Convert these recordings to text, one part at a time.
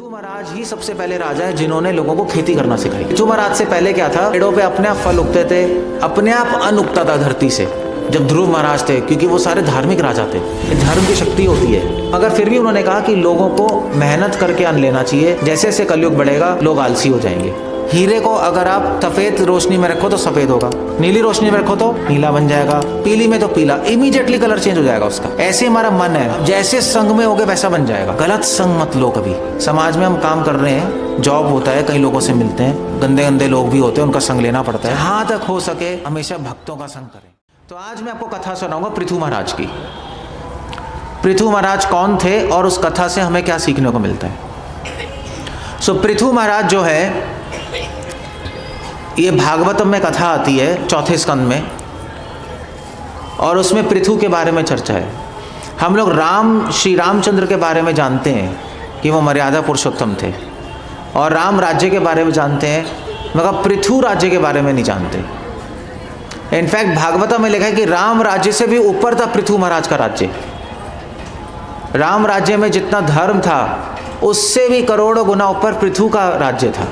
पृथु महाराज ही सबसे पहले राजा है जिन्होंने लोगों को खेती करना सिखाई। पृथु महाराज से पहले क्या था, पेड़ों पे अपने आप फल उगते थे, अपने आप अन्न उगता था धरती से। जब ध्रुव महाराज थे, क्योंकि वो सारे धार्मिक राजा थे, धर्म की शक्ति होती है। मगर फिर भी उन्होंने कहा कि लोगों को मेहनत करके अन्न लेना चाहिए, जैसे जैसे कलयुग बढ़ेगा लोग आलसी हो जाएंगे। हीरे को अगर आप सफेद रोशनी में रखो तो सफेद होगा, नीली रोशनी में रखो तो नीला बन जाएगा, पीली में तो पीला, इमीडिएटली कलर चेंज हो जाएगा उसका। ऐसे हमारा मन है, जैसे संग में होगे वैसा बन जाएगा। गलत संग मत लो कभी। समाज में हम काम कर रहे हैं, जॉब होता है, कई लोगों से मिलते हैं, गंदे गंदे लोग भी होते हैं, उनका संग लेना पड़ता है। जहाँ तक हो सके हमेशा भक्तों का संग करें। तो आज मैं आपको कथा सुनाऊंगा पृथु महाराज की। पृथु महाराज कौन थे और उस कथा से हमें क्या सीखने को मिलता है। सो पृथु महाराज जो है, ये भागवतम में कथा आती है चौथे स्कंद में, और उसमें पृथु के बारे में चर्चा है। हम लोग श्री रामचंद्र के बारे में जानते हैं कि वो मर्यादा पुरुषोत्तम थे, और राम राज्य के बारे में जानते हैं, मगर पृथु राज्य के बारे में नहीं जानते। इनफैक्ट भागवतम में लिखा है कि राम राज्य से भी ऊपर था पृथु महाराज का राज्य। राम राज्य में जितना धर्म था उससे भी करोड़ों गुना ऊपर पृथु का राज्य था।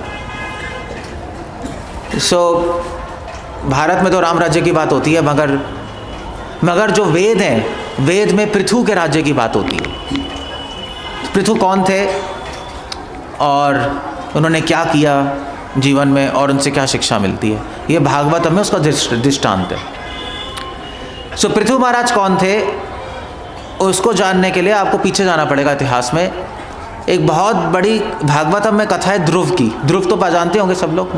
भारत में तो राम राज्य की बात होती है, मगर जो वेद हैं, वेद में पृथु के राज्य की बात होती है। पृथु कौन थे और उन्होंने क्या किया जीवन में, और उनसे क्या शिक्षा मिलती है, ये भागवत में उसका दृष्टांत है। पृथु महाराज कौन थे, उसको जानने के लिए आपको पीछे जाना पड़ेगा इतिहास में। एक बहुत बड़ी भागवतम में कथा है ध्रुव की। ध्रुव तो जानते होंगे सब लोग।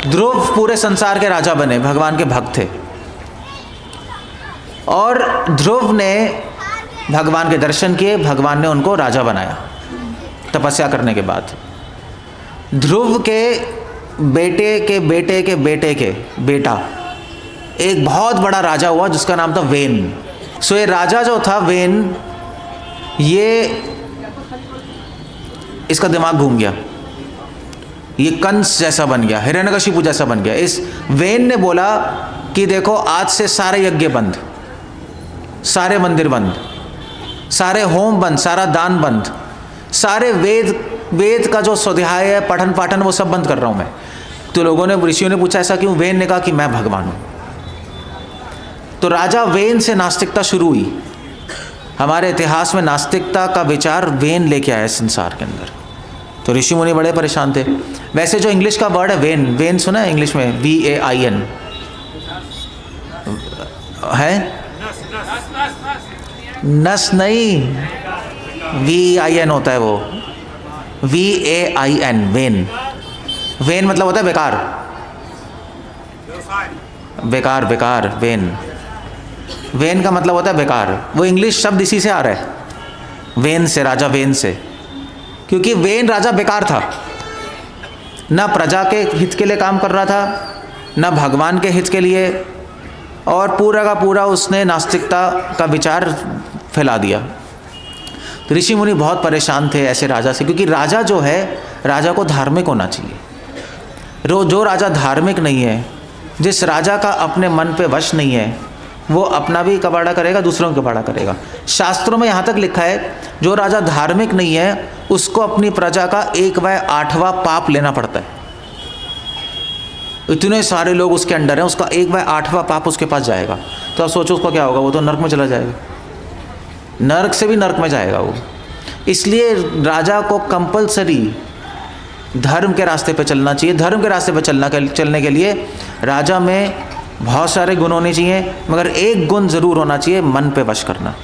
ध्रुव पूरे संसार के राजा बने, भगवान के भक्त थे, और ध्रुव ने भगवान के दर्शन किए, भगवान ने उनको राजा बनाया तपस्या करने के बाद। ध्रुव के बेटे के बेटे के बेटे के बेटा एक बहुत बड़ा राजा हुआ जिसका नाम था वेन। ये राजा जो था वेन, ये इसका दिमाग घूम गया, ये कंस जैसा बन गया, हिरण्यकशिपु जैसा बन गया। इस वेन ने बोला कि देखो आज से सारे यज्ञ बंद, सारे मंदिर बंद, सारे होम बंद, सारा दान बंद, सारे वेद का जो स्वाध्याय है, पठन पाठन, वो सब बंद कर रहा हूं मैं। तो लोगों ने, ऋषियों ने पूछा ऐसा क्यों? वेन ने कहा कि मैं भगवान हूं। तो राजा वेन से नास्तिकता शुरू हुई। हमारे इतिहास में नास्तिकता का विचार वेन लेके आया संसार के अंदर। तो ऋषि मुनि बड़े परेशान थे। वैसे जो इंग्लिश का वर्ड है वेन, वेन सुना है इंग्लिश में? VAIN है, नस नहीं, VIN होता है वो, VAIN, वेन। वेन मतलब होता है बेकार, बेकार, बेकार, वेन। वेन का मतलब होता है बेकार। वो इंग्लिश शब्द इसी से आ रहा है, वेन से, राजा वेन से, क्योंकि वेन राजा बेकार था, ना प्रजा के हित के लिए काम कर रहा था, ना भगवान के हित के लिए, और पूरा का पूरा उसने नास्तिकता का विचार फैला दिया। तो ऋषि मुनि बहुत परेशान थे ऐसे राजा से, क्योंकि राजा जो है, राजा को धार्मिक होना चाहिए। जो राजा धार्मिक नहीं है, जिस राजा का अपने मन पे वश नहीं है, वो अपना भी कबाड़ा करेगा, दूसरों का कबाड़ा करेगा। शास्त्रों में यहाँ तक लिखा है, जो राजा धार्मिक नहीं है उसको अपनी प्रजा का 1/8वां पाप लेना पड़ता है। इतने सारे लोग उसके अंडर हैं, उसका 1/8वां पाप उसके पास जाएगा। तो आप सोचो उसका क्या होगा, वो तो नरक में चला जाएगा, नरक से भी नरक में जाएगा वो। इसलिए राजा को कंपलसरी धर्म के रास्ते पे चलना चाहिए। धर्म के रास्ते पे चलने के लिए राजा में बहुत सारे गुण होने चाहिए, मगर एक गुण जरूर होना चाहिए, मन पे वश करना।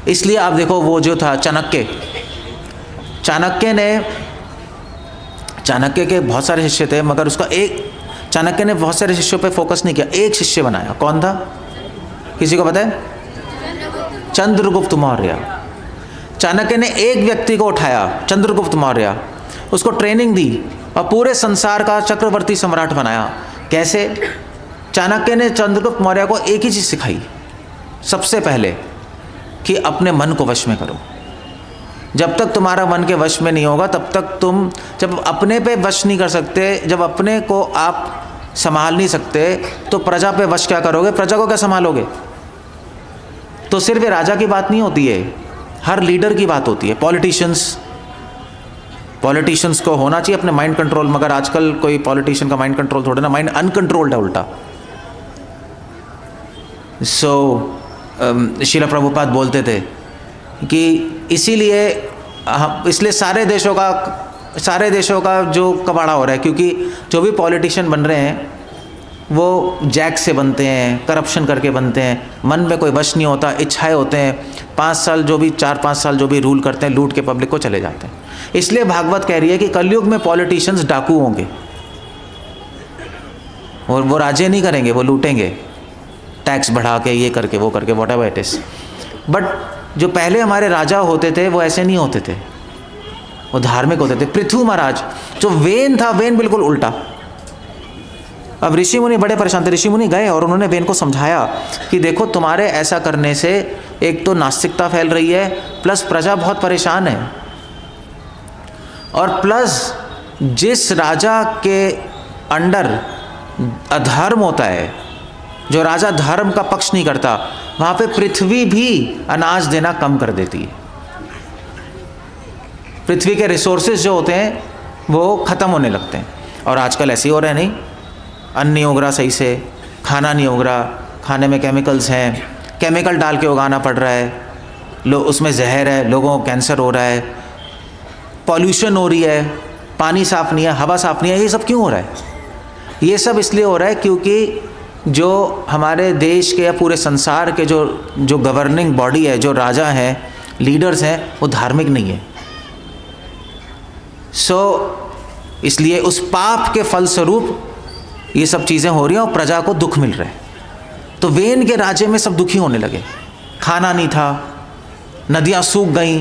इसलिए आप देखो, वो जो था चाणक्य के बहुत सारे शिष्य थे, मगर चाणक्य ने बहुत सारे शिष्यों पे फोकस नहीं किया, एक शिष्य बनाया। कौन था, किसी को पता है? चंद्रगुप्त मौर्य। चाणक्य ने एक व्यक्ति को उठाया, चंद्रगुप्त मौर्य, उसको ट्रेनिंग दी और पूरे संसार का चक्रवर्ती सम्राट बनाया। कैसे? चाणक्य ने चंद्रगुप्त मौर्य को एक ही चीज़ सिखाई सबसे पहले, कि अपने मन को वश में करो। जब तक तुम्हारा मन के वश में नहीं होगा, तब तक तुम, जब अपने पे वश नहीं कर सकते, जब अपने को आप संभाल नहीं सकते, तो प्रजा पे वश क्या करोगे? प्रजा को क्या संभालोगे? तो सिर्फ ये राजा की बात नहीं होती है, हर लीडर की बात होती है। पॉलिटिशियंस को होना चाहिए अपने माइंड कंट्रोल, मगर आजकल कोई पॉलिटिशियन का माइंड कंट्रोल थोड़ा ना, माइंड अनकंट्रोल्ड है उल्टा। श्रील प्रभुपाद बोलते थे कि इसलिए सारे देशों का जो कबाड़ा हो रहा है, क्योंकि जो भी पॉलिटिशियन बन रहे हैं वो जैक से बनते हैं, करप्शन करके बनते हैं, मन में कोई वश नहीं होता, इच्छाएं होते हैं, 4-5 साल जो भी रूल करते हैं, लूट के पब्लिक को चले जाते हैं। इसलिए भागवत कह रही है कि कलयुग में पॉलिटिशियंस डाकू होंगे, और वो राज्य नहीं करेंगे, वो लूटेंगे, टैक्स बढ़ा के, ये करके, वो करके, what ever it is. But जो पहले हमारे राजा होते थे वो ऐसे नहीं होते थे, वो धार्मिक होते थे। पृथु महाराज जो वेन था, वेन बिल्कुल उल्टा। अब ऋषि मुनि बड़े परेशान थे। ऋषि मुनि गए और उन्होंने वेन को समझाया कि देखो तुम्हारे ऐसा करने से एक तो नास्तिकता फैल रही है, प्लस प्रजा बहुत परेशान है, और प्लस जिस राजा के अंडर अधर्म होता है, जो राजा धर्म का पक्ष नहीं करता, वहाँ पे पृथ्वी भी अनाज देना कम कर देती है। पृथ्वी के रिसोर्सेज जो होते हैं वो ख़त्म होने लगते हैं, और आजकल ऐसे ही हो रहे हैं। नहीं, अन्न नहीं उग रहा सही से, खाना नहीं उग रहा, खाने में केमिकल्स हैं, केमिकल डाल के उगाना पड़ रहा है, उसमें जहर है, लोगों को कैंसर हो रहा है, पॉल्यूशन हो रही है, पानी साफ़ नहीं है, हवा साफ़ नहीं है। ये सब क्यों हो रहा है? ये सब इसलिए हो रहा है क्योंकि जो हमारे देश के या पूरे संसार के जो गवर्निंग बॉडी है, जो राजा हैं, लीडर्स हैं, वो धार्मिक नहीं है। इसलिए उस पाप के फलस्वरूप ये सब चीज़ें हो रही हैं और प्रजा को दुख मिल रहा है। तो वेन के राज्य में सब दुखी होने लगे, खाना नहीं था, नदियाँ सूख गई,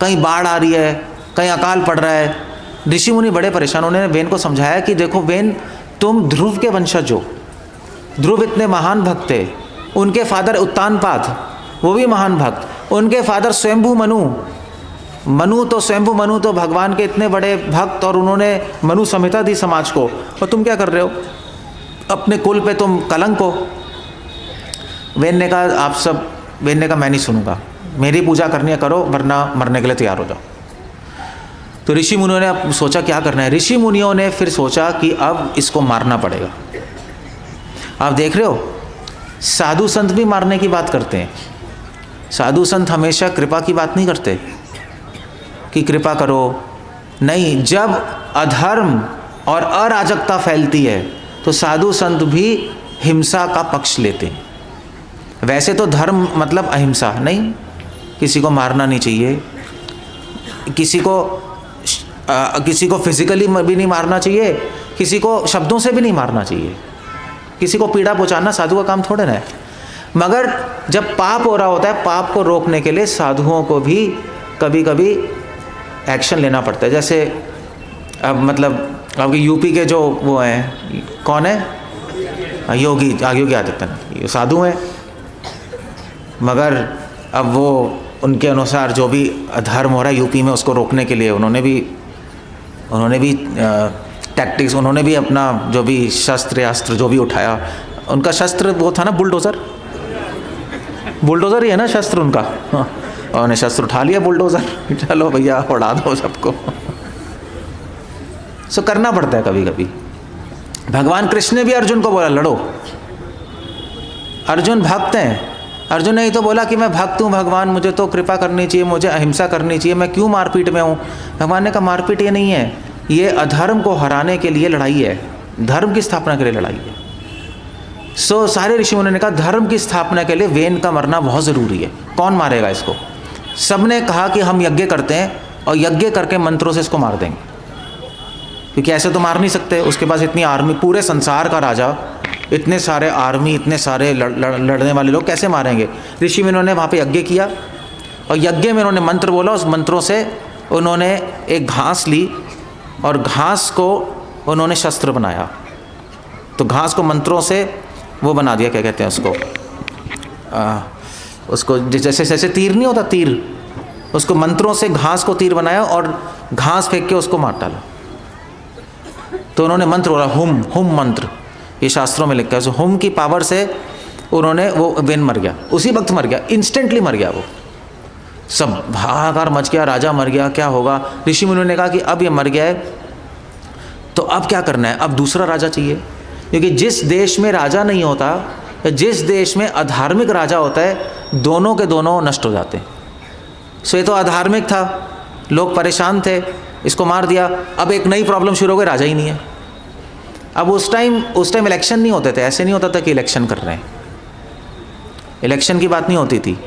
कहीं बाढ़ आ रही है, कहीं अकाल पड़ रहा है। ऋषि मुनि बड़े परेशान। उन्होंने वेन को समझाया कि देखो वेन, तुम ध्रुव के वंशज हो, ध्रुव इतने महान भक्त थे, उनके फादर उत्तानपाद वो भी महान भक्त, उनके फादर स्वयंभू मनु तो भगवान के इतने बड़े भक्त, और उन्होंने मनु संहिता दी समाज को, और तुम क्या कर रहे हो? अपने कुल पे तुम कलंक हो। वेन ने कहा मैं नहीं सुनूंगा, मेरी पूजा करनी है करो, वरना मरने के लिए तैयार हो जाओ। तो ऋषि मुनियों ने अब सोचा क्या करना है। ऋषि मुनियों ने फिर सोचा कि अब इसको मारना पड़ेगा। आप देख रहे हो, साधु संत भी मारने की बात करते हैं। साधु संत हमेशा कृपा की बात नहीं करते कि कृपा करो, नहीं। जब अधर्म और अराजकता फैलती है तो साधु संत भी हिंसा का पक्ष लेते हैं। वैसे तो धर्म मतलब अहिंसा, नहीं, किसी को मारना नहीं चाहिए, किसी को फिजिकली भी नहीं मारना चाहिए, किसी को शब्दों से भी नहीं मारना चाहिए, किसी को पीड़ा पहुंचाना साधु का काम थोड़े ना है। मगर जब पाप हो रहा होता है, पाप को रोकने के लिए साधुओं को भी कभी कभी एक्शन लेना पड़ता है। जैसे अब मतलब आपके यूपी के जो वो हैं, कौन है, योगी आदित्यनाथ, ये साधु हैं, मगर अब वो उनके अनुसार जो भी अधर्म हो रहा है यूपी में, उसको रोकने के लिए उन्होंने भी टैक्टिक्स, उन्होंने भी अपना जो भी अस्त्र जो भी उठाया। उनका शस्त्र वो था ना बुलडोज़र ही है ना शस्त्र उनका। उन्होंने शस्त्र उठा लिया, बुलडोज़र, चलो भैया उड़ा दो सबको। सो करना पड़ता है कभी कभी। भगवान कृष्ण ने भी अर्जुन को बोला लड़ो। अर्जुन भक्त हैं, अर्जुन ने ही तो बोला कि मैं भक्त हूँ भगवान, मुझे तो कृपा करनी चाहिए, मुझे अहिंसा करनी चाहिए, मैं क्यों मारपीट में हूँ। भगवान ने कहा मारपीट ये नहीं है, ये अधर्म को हराने के लिए लड़ाई है, धर्म की स्थापना के लिए लड़ाई है। सारे ऋषि मुनियों ने कहा धर्म की स्थापना के लिए वेन का मरना बहुत ज़रूरी है। कौन मारेगा इसको? सब ने कहा कि हम यज्ञ करते हैं और यज्ञ करके मंत्रों से इसको मार देंगे, क्योंकि ऐसे तो मार नहीं सकते। उसके पास इतनी आर्मी, पूरे संसार का राजा, इतने सारे आर्मी, इतने सारे लड़ने वाले लोग कैसे मारेंगे। ऋषि मुनियों ने वहाँ पे यज्ञ किया और यज्ञ में उन्होंने मंत्र बोला। उस मंत्रों से उन्होंने एक घास ली और घास को उन्होंने शस्त्र बनाया। तो घास को मंत्रों से वो बना दिया, क्या कहते हैं उसको जैसे तीर नहीं होता, तीर, उसको मंत्रों से घास को तीर बनाया और घास फेंक के उसको मार डाला। तो उन्होंने मंत्र बोला, हुम मंत्र, ये शास्त्रों में लिखा है। सो हुम की पावर से उन्होंने, वो वेन मर गया, उसी वक्त मर गया, इंस्टेंटली मर गया वो। सब हाहाकार मच गया, राजा मर गया, क्या होगा। ऋषि मुनियों ने कहा कि अब ये मर गया है तो अब क्या करना है, अब दूसरा राजा चाहिए। क्योंकि जिस देश में राजा नहीं होता, जिस देश में अधार्मिक राजा होता है, दोनों के दोनों नष्ट हो जाते हैं। सो ये तो अधार्मिक था, लोग परेशान थे, इसको मार दिया। अब एक नई प्रॉब्लम शुरू हो गई, राजा ही नहीं है। अब उस टाइम इलेक्शन नहीं होते थे, ऐसे नहीं होता था कि इलेक्शन कर रहे हैं, इलेक्शन की बात नहीं होती थी।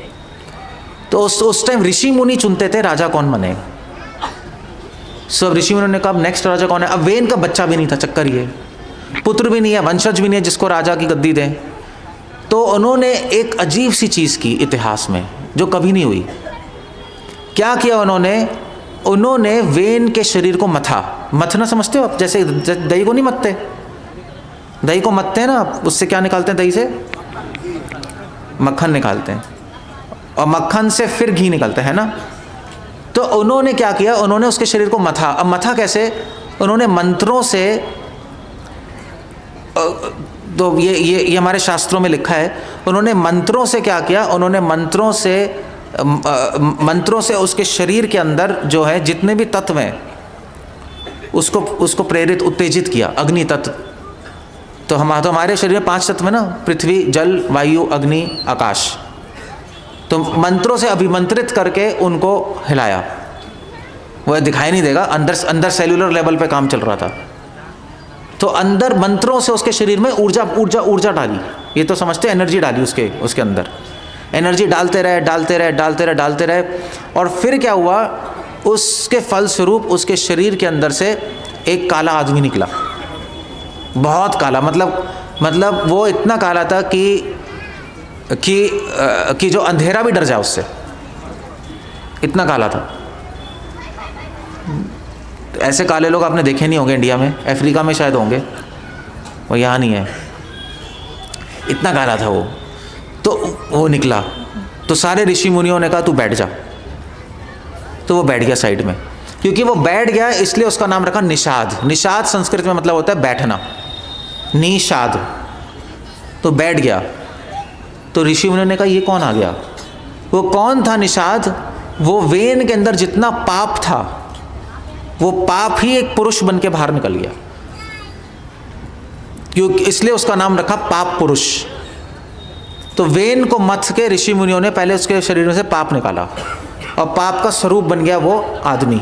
तो उस टाइम ऋषि मुनि चुनते थे राजा कौन बने। सो अब ऋषि मुनि ने कहा अब नेक्स्ट राजा कौन है। अब वेन का बच्चा भी नहीं था, चक्कर ये, पुत्र भी नहीं है, वंशज भी नहीं है जिसको राजा की गद्दी दें। तो उन्होंने एक अजीब सी चीज़ की इतिहास में जो कभी नहीं हुई। क्या किया उन्होंने वेन के शरीर को मथना समझते हो आप, जैसे दही को नहीं मथते, दही को मथते हैं ना, उससे क्या निकालते हैं, दही से मक्खन निकालते हैं, और मक्खन से फिर घी निकलता है ना। तो उन्होंने क्या किया, उन्होंने उसके शरीर को मथा। अब मथा कैसे, उन्होंने मंत्रों से, तो ये हमारे शास्त्रों में लिखा है, उन्होंने मंत्रों से क्या किया, उन्होंने मंत्रों से उसके शरीर के अंदर जो है जितने भी तत्व हैं उसको प्रेरित, उत्तेजित किया। अग्नि तत्व, तो हमारे शरीर में 5 तत्व है ना, पृथ्वी, जल, वायु, अग्नि, आकाश। तो मंत्रों से अभिमंत्रित करके उनको हिलाया। वह दिखाई नहीं देगा, अंदर सेल्यूलर लेवल पे काम चल रहा था। तो अंदर मंत्रों से उसके शरीर में ऊर्जा डाली, ये तो समझते एनर्जी डाली उसके अंदर, एनर्जी डालते रहे। और फिर क्या हुआ, उसके फलस्वरूप उसके शरीर के अंदर से एक काला आदमी निकला, बहुत काला, मतलब वो इतना काला था कि जो अंधेरा भी डर जाए उससे, इतना काला था। ऐसे काले लोग आपने देखे नहीं होंगे इंडिया में, अफ्रीका में शायद होंगे, वो यहाँ नहीं है, इतना काला था वो। तो वो निकला, तो सारे ऋषि मुनियों ने कहा तू बैठ जा। तो वो बैठ गया साइड में। क्योंकि वो बैठ गया इसलिए उसका नाम रखा निषाद। निषाद संस्कृत में मतलब होता है बैठना, निषाद। तो बैठ गया। तो ऋषि मुनियों ने कहा ये कौन आ गया। वो कौन था निषाद, वो वेन के अंदर जितना पाप था वो पाप ही एक पुरुष बन के बाहर निकल गया, क्योंकि इसलिए उसका नाम रखा पाप पुरुष। तो वेन को मथ के ऋषि मुनियों ने पहले उसके शरीर में से पाप निकाला और पाप का स्वरूप बन गया वो आदमी।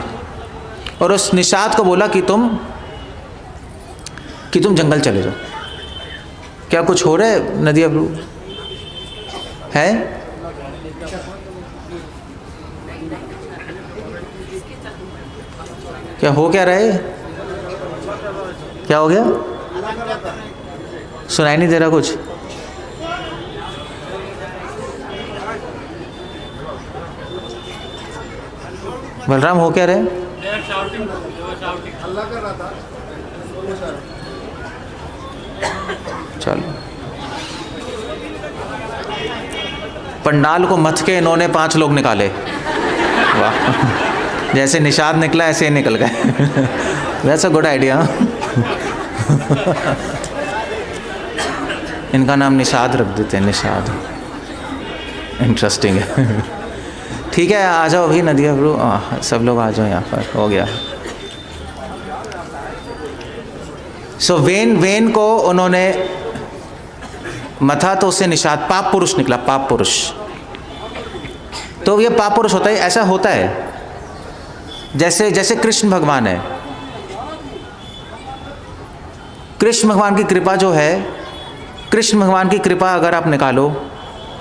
और उस निषाद को बोला कि तुम जंगल चले जाओ। क्या कुछ हो रहा है नदी अबरू है? क्या हो क्या रहा है? क्या हो गया? सुनाई नहीं दे रहा कुछ? बलराम हो क्या रहे? चलो, पंडाल को मथ के इन्होंने 5 लोग निकाले। वाह, जैसे निषाद निकला ऐसे ही निकल गए। That's a good idea. इनका नाम निषाद रख देते हैं, निषाद, इंटरेस्टिंग है। ठीक है, आ जाओ अभी नदिया ब्रो, सब लोग आ जाओ यहाँ पर, हो गया। सो वेन को उन्होंने मथा, तो उससे निषाद पाप पुरुष निकला, पाप पुरुष। तो ये पाप पुरुष होता है, ऐसा होता है जैसे कृष्ण भगवान है। कृष्ण भगवान की कृपा जो है, कृष्ण भगवान की कृपा अगर आप निकालो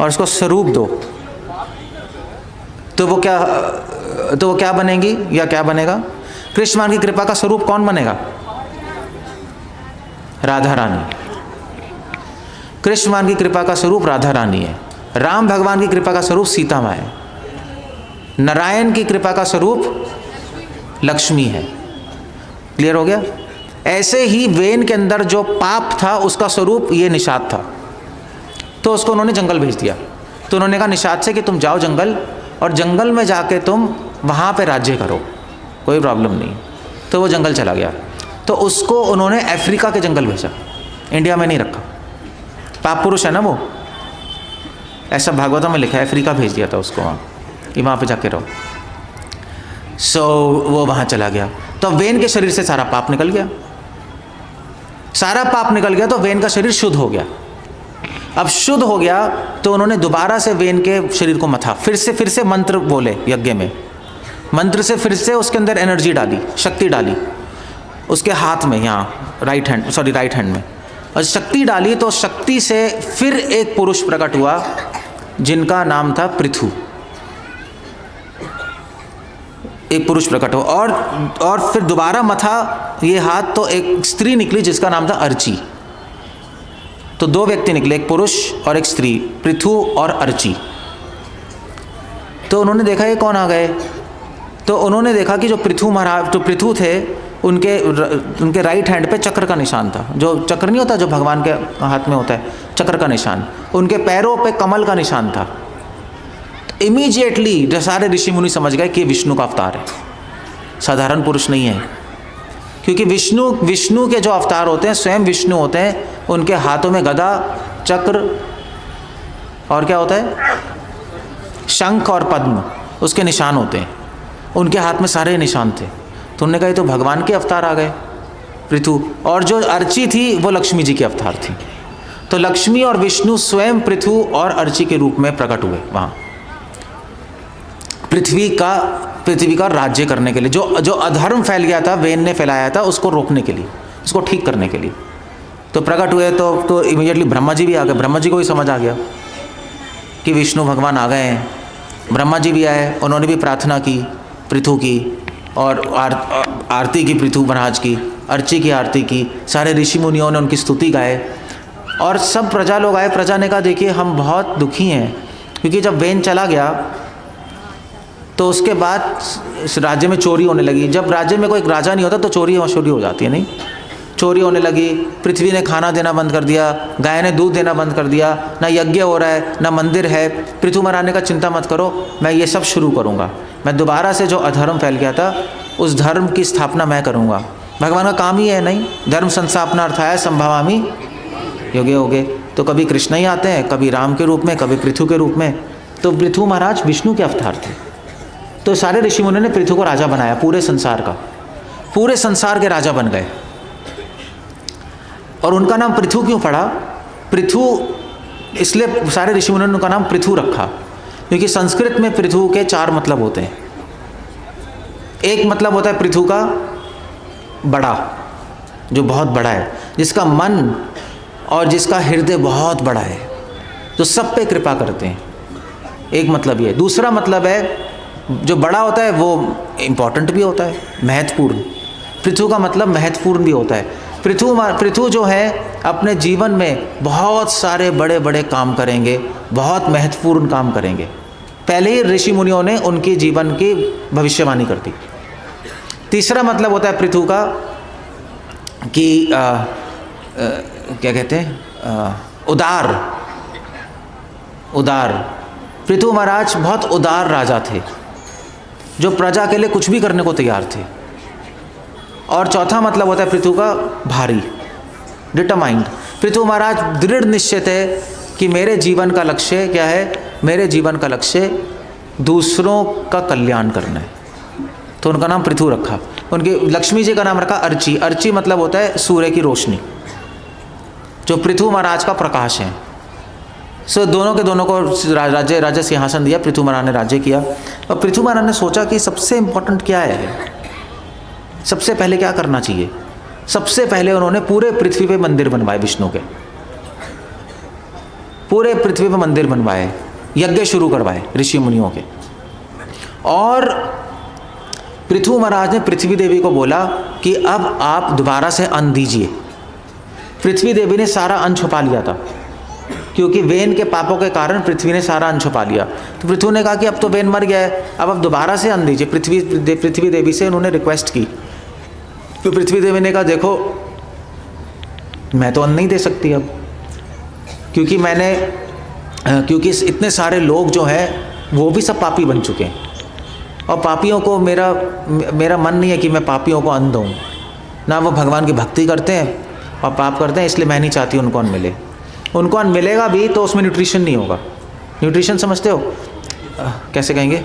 और उसको स्वरूप दो तो वो क्या बनेगी या क्या बनेगा? कृष्ण भगवान की कृपा का स्वरूप कौन बनेगा? राधा रानी। कृष्ण भगवान की कृपा का स्वरूप राधा रानी है। राम भगवान की कृपा का स्वरूप सीता माँ है। नारायण की कृपा का स्वरूप लक्ष्मी है। क्लियर हो गया? ऐसे ही वेन के अंदर जो पाप था उसका स्वरूप ये निषाद था। तो उसको उन्होंने जंगल भेज दिया। तो उन्होंने कहा निषाद से कि तुम जाओ जंगल, और जंगल में जाके तुम वहाँ पे राज्य करो, कोई प्रॉब्लम नहीं। तो वो जंगल चला गया। तो उसको उन्होंने अफ्रीका के जंगल भेजा, इंडिया में नहीं रखा। पाप पुरुष है ना वो, ऐसा भागवतम में लिखा है, अफ्रीका भेज दिया था उसको वहाँ। कि वहाँ पे जाके रहो। सो वो वहाँ चला गया। तो वेन के शरीर से सारा पाप निकल गया। सारा पाप निकल गया तो वेन का शरीर शुद्ध हो गया। अब शुद्ध हो गया तो उन्होंने दोबारा से वेन के शरीर को मथा, फिर से मंत्र बोले यज्ञ में, मंत्र से फिर से उसके अंदर एनर्जी डाली, शक्ति डाली उसके हाथ में, यहाँ राइट हैंड में, और शक्ति डाली तो शक्ति से फिर एक पुरुष प्रकट हुआ जिनका नाम था पृथु। एक पुरुष प्रकट हुआ और फिर दोबारा मथा ये हाथ तो एक स्त्री निकली जिसका नाम था अर्ची। तो दो व्यक्ति निकले, एक पुरुष और एक स्त्री, पृथु और अर्ची। तो उन्होंने देखा ये कौन आ गए। तो उन्होंने देखा कि जो पृथु थे उनके राइट हैंड पे चक्र का निशान था। जो चक्र नहीं होता जो भगवान के हाथ में होता है, चक्र का निशान। उनके पैरों पे कमल का निशान था। इमीडिएटली सारे ऋषि मुनि समझ गए कि विष्णु का अवतार है, साधारण पुरुष नहीं है। क्योंकि विष्णु के जो अवतार होते हैं स्वयं विष्णु होते हैं। उनके हाथों में गदा, चक्र और क्या होता है, शंख और पद्म, उसके निशान होते हैं। उनके हाथ में सारे निशान थे। तो उन्होंने कहा तो भगवान के अवतार आ गए पृथु। और जो अर्ची थी वो लक्ष्मी जी के अवतार थी। तो लक्ष्मी और विष्णु स्वयं पृथु और अर्ची के रूप में प्रकट हुए वहाँ पृथ्वी का राज्य करने के लिए। जो अधर्म फैल गया था, वेन ने फैलाया था, उसको रोकने के लिए, उसको ठीक करने के लिए तो प्रकट हुए। तो इमीडिएटली ब्रह्मा जी भी आ गए। ब्रह्मा जी को भी समझ आ गया कि विष्णु भगवान आ गए हैं। ब्रह्मा जी भी आए, उन्होंने भी प्रार्थना की पृथु की और आरती की, पृथु महाराज की, अर्ची की आरती की। सारे ऋषि मुनियों ने उनकी स्तुति गाए और सब प्रजा लोग आए। प्रजा ने कहा देखिए हम बहुत दुखी हैं, क्योंकि जब वेन चला गया तो उसके बाद राज्य में चोरी होने लगी। जब राज्य में कोई राजा नहीं होता तो चोरी हो जाती है, नहीं, चोरी होने लगी। पृथ्वी ने खाना देना बंद कर दिया, गाय ने दूध देना बंद कर दिया, ना यज्ञ हो रहा है, ना मंदिर है। पृथु मराने का चिंता मत करो, मैं ये सब शुरू करूँगा। मैं दोबारा से जो अधर्म फैल गया था उस धर्म की स्थापना मैं करूँगा। भगवान का काम ही है, नहीं, धर्म संस्थापना अर्थाय संभवामि योगे योगे। तो कभी कृष्ण ही आते हैं, कभी राम के रूप में, कभी पृथु के रूप में। तो पृथु महाराज विष्णु के अवतार थे। तो सारे ऋषि मुनियों ने पृथु को राजा बनाया, पूरे संसार का, पूरे संसार के राजा बन गए। और उनका नाम पृथु क्यों पड़ा? पृथु इसलिए सारे ऋषि मुनियों ने उनका नाम पृथु रखा क्योंकि संस्कृत में पृथु के 4 मतलब होते हैं। एक मतलब होता है पृथु का बड़ा, जो बहुत बड़ा है, जिसका मन और जिसका हृदय बहुत बड़ा है, जो सब पे कृपा करते हैं। एक मतलब ये। दूसरा मतलब है जो बड़ा होता है वो इम्पॉर्टेंट भी होता है, महत्वपूर्ण। पृथु का मतलब महत्वपूर्ण भी होता है। पृथु जो है अपने जीवन में बहुत सारे बड़े बड़े काम करेंगे, बहुत महत्वपूर्ण काम करेंगे। पहले ही ऋषि मुनियों ने उनके जीवन की भविष्यवाणी कर दी। तीसरा मतलब होता है पृथु का कि क्या कहते हैं, उदार। पृथु महाराज बहुत उदार राजा थे, जो प्रजा के लिए कुछ भी करने को तैयार थे। और चौथा मतलब होता है पृथु का भारी, डिटरमाइंड। पृथु महाराज दृढ़ निश्चित है कि मेरे जीवन का लक्ष्य क्या है? मेरे जीवन का लक्ष्य दूसरों का कल्याण करना है। तो उनका नाम पृथु रखा। उनकी लक्ष्मी जी का नाम रखा अर्ची। अर्ची मतलब होता है सूर्य की रोशनी, जो पृथु महाराज का प्रकाश है। सो दोनों के दोनों को राज्य सिंहासन दिया। पृथु महाराज ने राज्य किया और पृथु महाराज ने सोचा कि सबसे इम्पोर्टेंट क्या है, सबसे पहले क्या करना चाहिए। सबसे पहले उन्होंने पूरे पृथ्वी पे मंदिर बनवाए, विष्णु के पूरे पृथ्वी पे मंदिर बनवाए, यज्ञ शुरू करवाए ऋषि मुनियों के। और पृथु महाराज ने पृथ्वी देवी को बोला कि अब आप दोबारा से अन्न दीजिए। पृथ्वी देवी ने सारा अन्न छुपा लिया था, क्योंकि वेन के पापों के कारण पृथ्वी ने सारा अन्न छुपा लिया। तो पृथु ने कहा कि अब तो वेन मर गया है, अब आप दोबारा से अन्न दीजिए। पृथ्वी देवी से उन्होंने रिक्वेस्ट की। तो पृथ्वी देवी ने कहा देखो मैं तो अन्न नहीं दे सकती अब, क्योंकि इतने सारे लोग जो हैं वो भी सब पापी बन चुके हैं, और पापियों को मेरा मन नहीं है कि मैं पापियों को अन्न दूँ। ना वो भगवान की भक्ति करते हैं और पाप करते हैं, इसलिए मैं नहीं चाहती उनको अन्न मिले। उनको अन्न मिलेगा भी तो उसमें न्यूट्रिशन नहीं होगा। न्यूट्रिशन समझते हो? कैसे कहेंगे,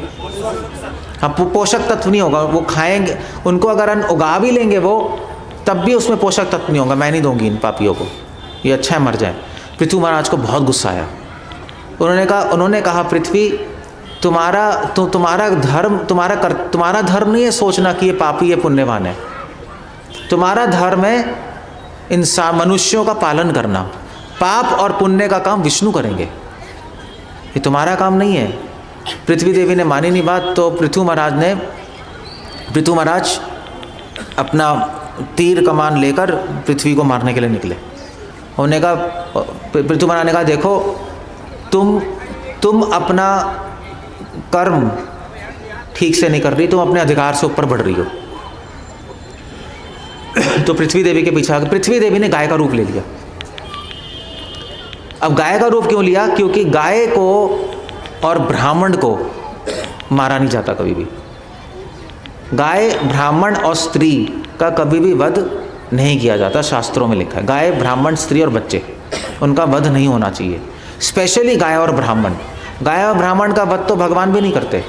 हाँ पोषक तत्व नहीं होगा। वो खाएंगे, उनको अगर अन्न उगा भी लेंगे वो, तब भी उसमें पोषक तत्व नहीं होगा। मैं नहीं दूंगी इन पापियों को, ये अच्छा है मर जाए। पृथ्वी महाराज को बहुत गुस्सा आया। उन्होंने कहा पृथ्वी, तुम्हारा धर्म नहीं है सोचना कि ये पापी है पुण्यवान है। तुम्हारा धर्म है इंसान मनुष्यों का पालन करना। पाप और पुण्य का काम विष्णु करेंगे, ये तुम्हारा काम नहीं है। पृथ्वी देवी ने मानी नहीं बात, तो पृथ्वी महाराज अपना तीर कमान लेकर पृथ्वी को मारने के लिए निकले। उन्होंने कहा, पृथ्वी महाराज ने कहा देखो तुम अपना कर्म ठीक से नहीं कर रही, तुम अपने अधिकार से ऊपर बढ़ रही हो। तो पृथ्वी देवी के पीछे आकर पृथ्वी देवी ने गाय का रूप ले लिया। अब गाय का रूप क्यों लिया? क्योंकि गाय को और ब्राह्मण को मारा नहीं जाता कभी भी। गाय, ब्राह्मण और स्त्री का कभी भी वध नहीं किया जाता, शास्त्रों में लिखा है। गाय, ब्राह्मण, स्त्री और बच्चे, उनका वध नहीं होना चाहिए। स्पेशली गाय और ब्राह्मण। गाय और ब्राह्मण का वध तो भगवान भी नहीं करते।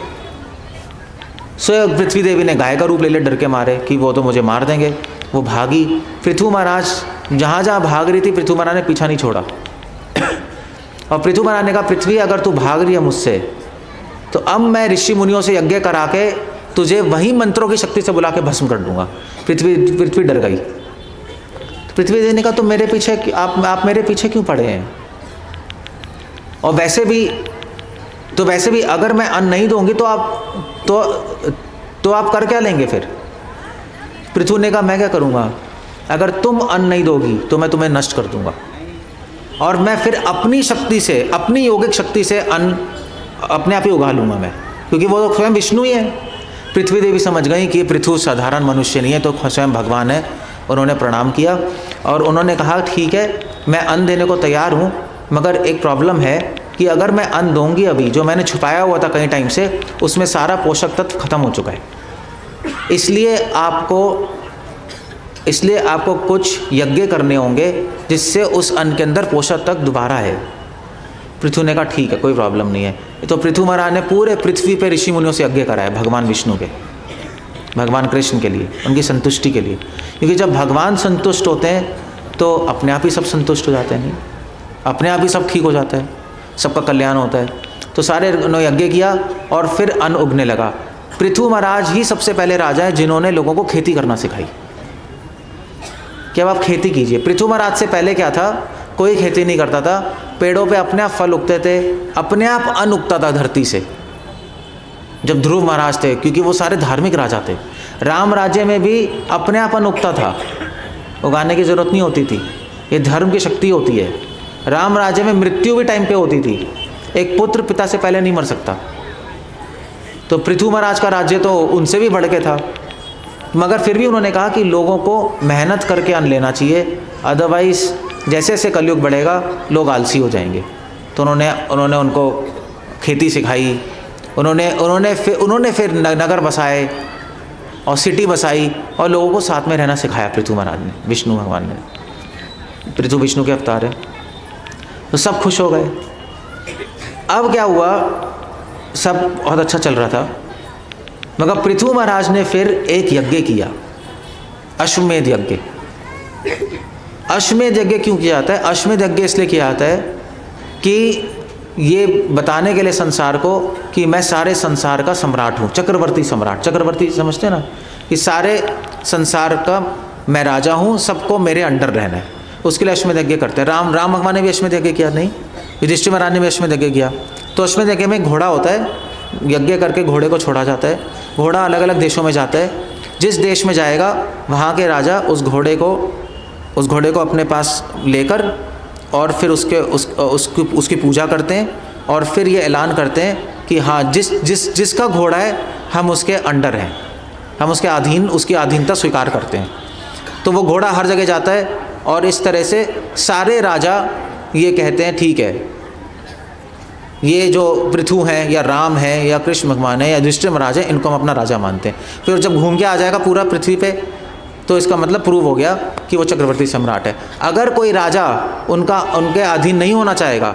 सो पृथ्वी देवी ने गाय का रूप ले लिया, डर के मारे कि वो तो मुझे मार देंगे। वो भागी। पृथ्वी महाराज जहाँ जहाँ भाग रही थी, पृथ्वी महाराज ने पीछा नहीं छोड़ा। और पृथ्वी महाराज ने कहा पृथ्वी, अगर तू भाग रही है मुझसे, तो अब मैं ऋषि मुनियों से यज्ञ करा के तुझे वही मंत्रों की शक्ति से बुला के भस्म कर दूंगा। पृथ्वी डर गई। तो पृथ्वी देवी ने कहा तुम मेरे पीछे, आप मेरे पीछे क्यों पड़े हैं? और वैसे भी अगर मैं अन्न नहीं दूंगी तो आप कर क्या लेंगे फिर? पृथ्वी ने कहा मैं क्या करूंगा, अगर तुम अन्न नहीं दोगी तो मैं तुम्हें नष्ट कर दूंगा, और मैं फिर अपनी शक्ति से, अपनी योगिक शक्ति से अन्न अपने आप ही उगा लूंगा मैं, क्योंकि वो तो स्वयं विष्णु ही है। पृथ्वी देवी समझ गई कि पृथ्वी साधारण मनुष्य नहीं है, तो स्वयं भगवान है। उन्होंने प्रणाम किया और उन्होंने कहा ठीक है, मैं अन्न देने को तैयार हूँ, मगर एक प्रॉब्लम है कि अगर मैं अन्न दूंगी, अभी जो मैंने छुपाया हुआ था कई टाइम से, उसमें सारा पोषक तत्व खत्म हो चुका है। इसलिए आपको कुछ यज्ञ करने होंगे जिससे उस अन्न के अंदर पोषक तत्व दोबारा है। पृथ्वी ने कहा ठीक है, कोई प्रॉब्लम नहीं है। तो पृथ्वी महाराज ने पूरे पृथ्वी पे ऋषि मुनियों से यज्ञ कराया, भगवान विष्णु के, भगवान कृष्ण के लिए, उनकी संतुष्टि के लिए। क्योंकि जब भगवान संतुष्ट होते हैं तो अपने आप ही सब संतुष्ट हो जाते हैं, नहीं अपने आप ही सब ठीक हो जाता है, सबका कल्याण होता है। तो सारे उन्होंने यज्ञ किया और फिर अन्न उगने लगा। पृथ्वी महाराज ही सबसे पहले राजा हैं जिन्होंने लोगों को खेती करना सिखाई कि अब आप खेती कीजिए। पृथ्वी महाराज से पहले क्या था, कोई खेती नहीं करता था। पेड़ों पे अपने आप फल उगते थे, अपने आप अन्न उगता था धरती से। जब ध्रुव महाराज थे, क्योंकि वो सारे धार्मिक राजा थे, राम राज्य में भी अपने आप अन्न उगता था, उगाने की ज़रूरत नहीं होती थी। ये धर्म की शक्ति होती है। राम राज्य में मृत्यु भी टाइम पे होती थी, एक पुत्र पिता से पहले नहीं मर सकता। तो पृथ्वी महाराज का राज्य तो उनसे भी बढ़ के था, मगर फिर भी उन्होंने कहा कि लोगों को मेहनत करके अन्न लेना चाहिए, अदरवाइज़ जैसे जैसे कलयुग बढ़ेगा लोग आलसी हो जाएंगे। तो उन्होंने उनको खेती सिखाई। उन्होंने फिर नगर बसाए और सिटी बसाई और लोगों को साथ में रहना सिखाया पृथ्वी महाराज ने, विष्णु भगवान ने। पृथ्वी विष्णु के अवतार है। तो सब खुश हो गए। अब क्या हुआ, सब बहुत अच्छा चल रहा था, मगर पृथ्वी महाराज ने फिर एक यज्ञ किया, अश्वमेध यज्ञ। अश्वमेध यज्ञ क्यों किया जाता है? अश्वमेध यज्ञ इसलिए किया जाता है कि ये बताने के लिए संसार को कि मैं सारे संसार का सम्राट हूँ, चक्रवर्ती सम्राट। चक्रवर्ती समझते हैं ना, कि सारे संसार का मैं राजा हूँ, सबको मेरे अंडर रहना है। उसके लिए अश्वमेध यज्ञ करते हैं। राम भगवान ने भी अश्वमेध यज्ञ किया, नहीं युधिष्ठिर महाराज ने भी अश्वमेध यज्ञ किया। तो अश्वमेध यज्ञ में घोड़ा होता है, यज्ञ करके घोड़े को छोड़ा जाता है। घोड़ा अलग अलग देशों में जाता है, जिस देश में जाएगा वहाँ के राजा उस घोड़े को अपने पास लेकर और फिर उसकी पूजा करते हैं, और फिर ये ऐलान करते हैं कि हाँ जिसका घोड़ा है हम उसके अंडर हैं, हम उसके अधीन, उसकी अधीनता स्वीकार करते हैं। तो वो घोड़ा हर जगह जाता है और इस तरह से सारे राजा ये कहते हैं ठीक है, ये जो पृथु हैं या राम है या कृष्ण भगवान है या युधिष्ठिर महाराज है, इनको हम अपना राजा मानते हैं। फिर जब घूम के आ जाएगा पूरा पृथ्वी पे, तो इसका मतलब प्रूव हो गया कि वो चक्रवर्ती सम्राट है। अगर कोई राजा उनके अधीन नहीं होना चाहेगा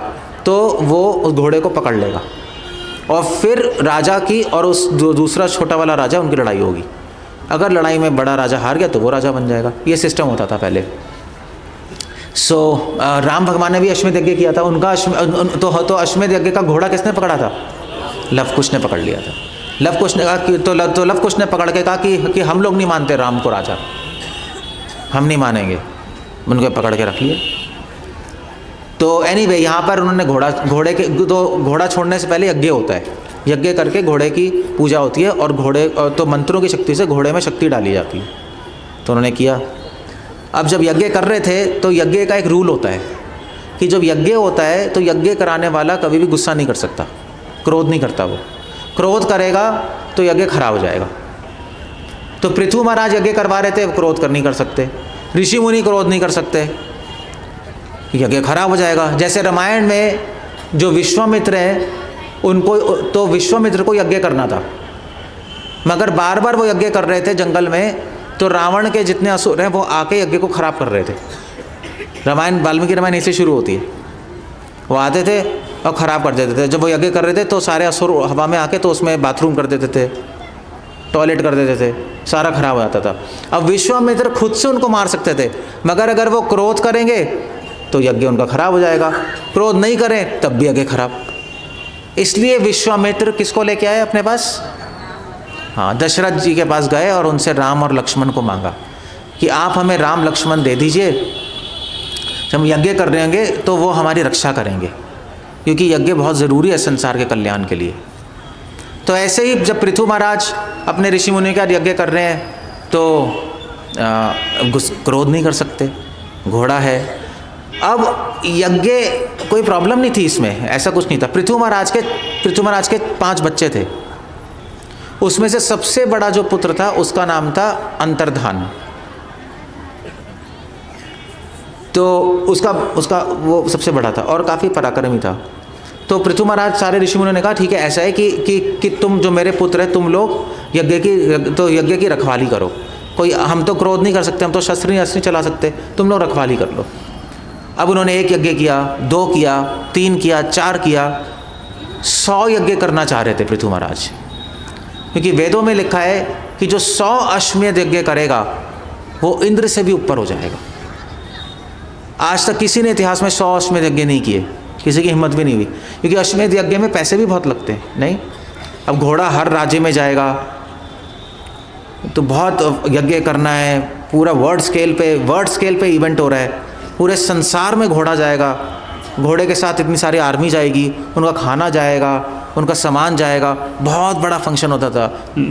तो वो उस घोड़े को पकड़ लेगा और फिर राजा की और उस दूसरा छोटा वाला राजा उनकी लड़ाई होगी। अगर लड़ाई में बड़ा राजा हार गया तो वो राजा बन जाएगा। ये सिस्टम होता था पहले। राम भगवान ने भी अश्वमेध यज्ञ किया था। उनका तो अश्वमेध यज्ञ का घोड़ा किसने पकड़ा था? लव कुश ने पकड़ लिया था। लव कुश ने कहा कि तो लव कुश ने पकड़ के कहा कि हम लोग नहीं मानते राम को राजा, हम नहीं मानेंगे। उनको पकड़ के रख लिया। तो एनीवे यहाँ पर उन्होंने घोड़ा छोड़ने से पहले यज्ञ होता है। यज्ञ करके घोड़े की पूजा होती है और घोड़े तो मंत्रों की शक्ति से घोड़े में शक्ति डाली जाती है। तो उन्होंने किया। अब जब यज्ञ कर रहे थे तो यज्ञ का एक रूल होता है कि जब यज्ञ होता है तो यज्ञ कराने वाला कभी भी गुस्सा नहीं कर सकता, क्रोध नहीं करता। वो क्रोध करेगा तो यज्ञ खराब हो जाएगा। तो पृथु महाराज यज्ञ करवा रहे थे, क्रोध कर नहीं कर सकते। ऋषि मुनि क्रोध नहीं कर सकते, यज्ञ खराब हो जाएगा। जैसे रामायण में जो विश्वामित्र हैं उनको तो विश्वामित्र को यज्ञ करना था, मगर बार बार वो यज्ञ कर रहे थे जंगल में, तो रावण के जितने असुर हैं वो आके यज्ञ को खराब कर रहे थे। रामायण वाल्मीकि रामायण ऐसे शुरू होती है। वो आते थे और ख़राब कर देते थे। जब वो यज्ञ कर रहे थे तो सारे असुर हवा में आके तो उसमें बाथरूम कर देते थे, टॉयलेट कर देते थे, सारा खराब हो जाता था। अब विश्वामित्र खुद से उनको मार सकते थे, मगर अगर वो क्रोध करेंगे तो यज्ञ उनका खराब हो जाएगा, क्रोध नहीं करें तब भी यज्ञ खराब। इसलिए विश्वामित्र किसको लेके आए अपने पास? हाँ, दशरथ जी के पास गए और उनसे राम और लक्ष्मण को मांगा कि आप हमें राम लक्ष्मण दे दीजिए, जब हम यज्ञ कर रहे होंगे तो वो हमारी रक्षा करेंगे, क्योंकि यज्ञ बहुत ज़रूरी है संसार के कल्याण के लिए। तो ऐसे ही जब पृथु महाराज अपने ऋषि मुनि का यज्ञ कर रहे हैं तो क्रोध नहीं कर सकते, घोड़ा है। अब यज्ञ कोई प्रॉब्लम नहीं थी इसमें, ऐसा कुछ नहीं था। पृथु महाराज के 5 बच्चे थे। उसमें से सबसे बड़ा जो पुत्र था उसका नाम था अंतर्धान। तो उसका वो सबसे बड़ा था और काफ़ी पराक्रमी था। तो पृथु महाराज सारे ऋषि मुनियों ने कहा ठीक है, ऐसा है कि तुम जो मेरे पुत्र है तुम लोग यज्ञ की रखवाली करो। कोई हम तो क्रोध नहीं कर सकते, हम तो शस्त्र नहीं चला सकते, तुम लोग रखवाली कर लो। अब उन्होंने 1 यज्ञ किया, 2 किया, 3 किया, 4 किया, 100 यज्ञ करना चाह रहे थे पृथु महाराज, क्योंकि वेदों में लिखा है कि जो 100 अश्वमेध यज्ञ करेगा वो इंद्र से भी ऊपर हो जाएगा। आज तक किसी ने इतिहास में 100 अश्वमेध यज्ञ नहीं किए, किसी की हिम्मत भी नहीं हुई, क्योंकि अश्वमेध यज्ञ में पैसे भी बहुत लगते हैं। नहीं, अब घोड़ा हर राज्य में जाएगा तो बहुत यज्ञ करना है, पूरा वर्ल्ड स्केल पे इवेंट हो रहा है, पूरे संसार में घोड़ा जाएगा, घोड़े के साथ इतनी सारी आर्मी जाएगी, उनका खाना जाएगा, उनका सामान जाएगा, बहुत बड़ा फंक्शन होता था।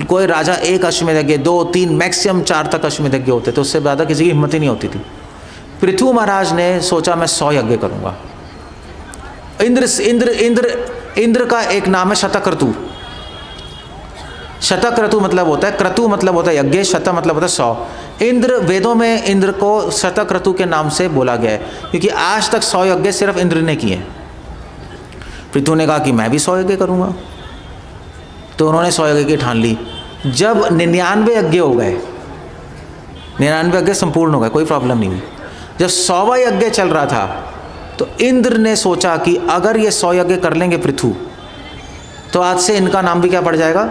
कोई राजा 1 अश्वमेध यज्ञ, 2, 3, मैक्सिमम 4 तक अश्वमेध यज्ञ होते थे, उससे ज़्यादा किसी की हिम्मत ही नहीं होती थी। पृथु महाराज ने सोचा मैं 100 यज्ञ करूँगा। इंद्र का एक नाम है शतक्रतु। शतक्रतु मतलब होता है, क्रतु मतलब होता है यज्ञ, शत मतलब होता है 100। इंद्र, वेदों में इंद्र को शतक्रतु के नाम से बोला गया है, क्योंकि आज तक 100 यज्ञ सिर्फ इंद्र ने किए। पृथु ने कहा कि मैं भी 100 यज्ञ करूँगा, तो उन्होंने 100 यज्ञ की ठान ली। जब 99 यज्ञ हो गए, 99 यज्ञ संपूर्ण हो गए, कोई प्रॉब्लम नहीं हुई। जब 100वां यज्ञ चल रहा था तो इंद्र ने सोचा कि अगर ये 100 यज्ञ कर लेंगे पृथु, तो आज से इनका नाम भी क्या पड़ जाएगा?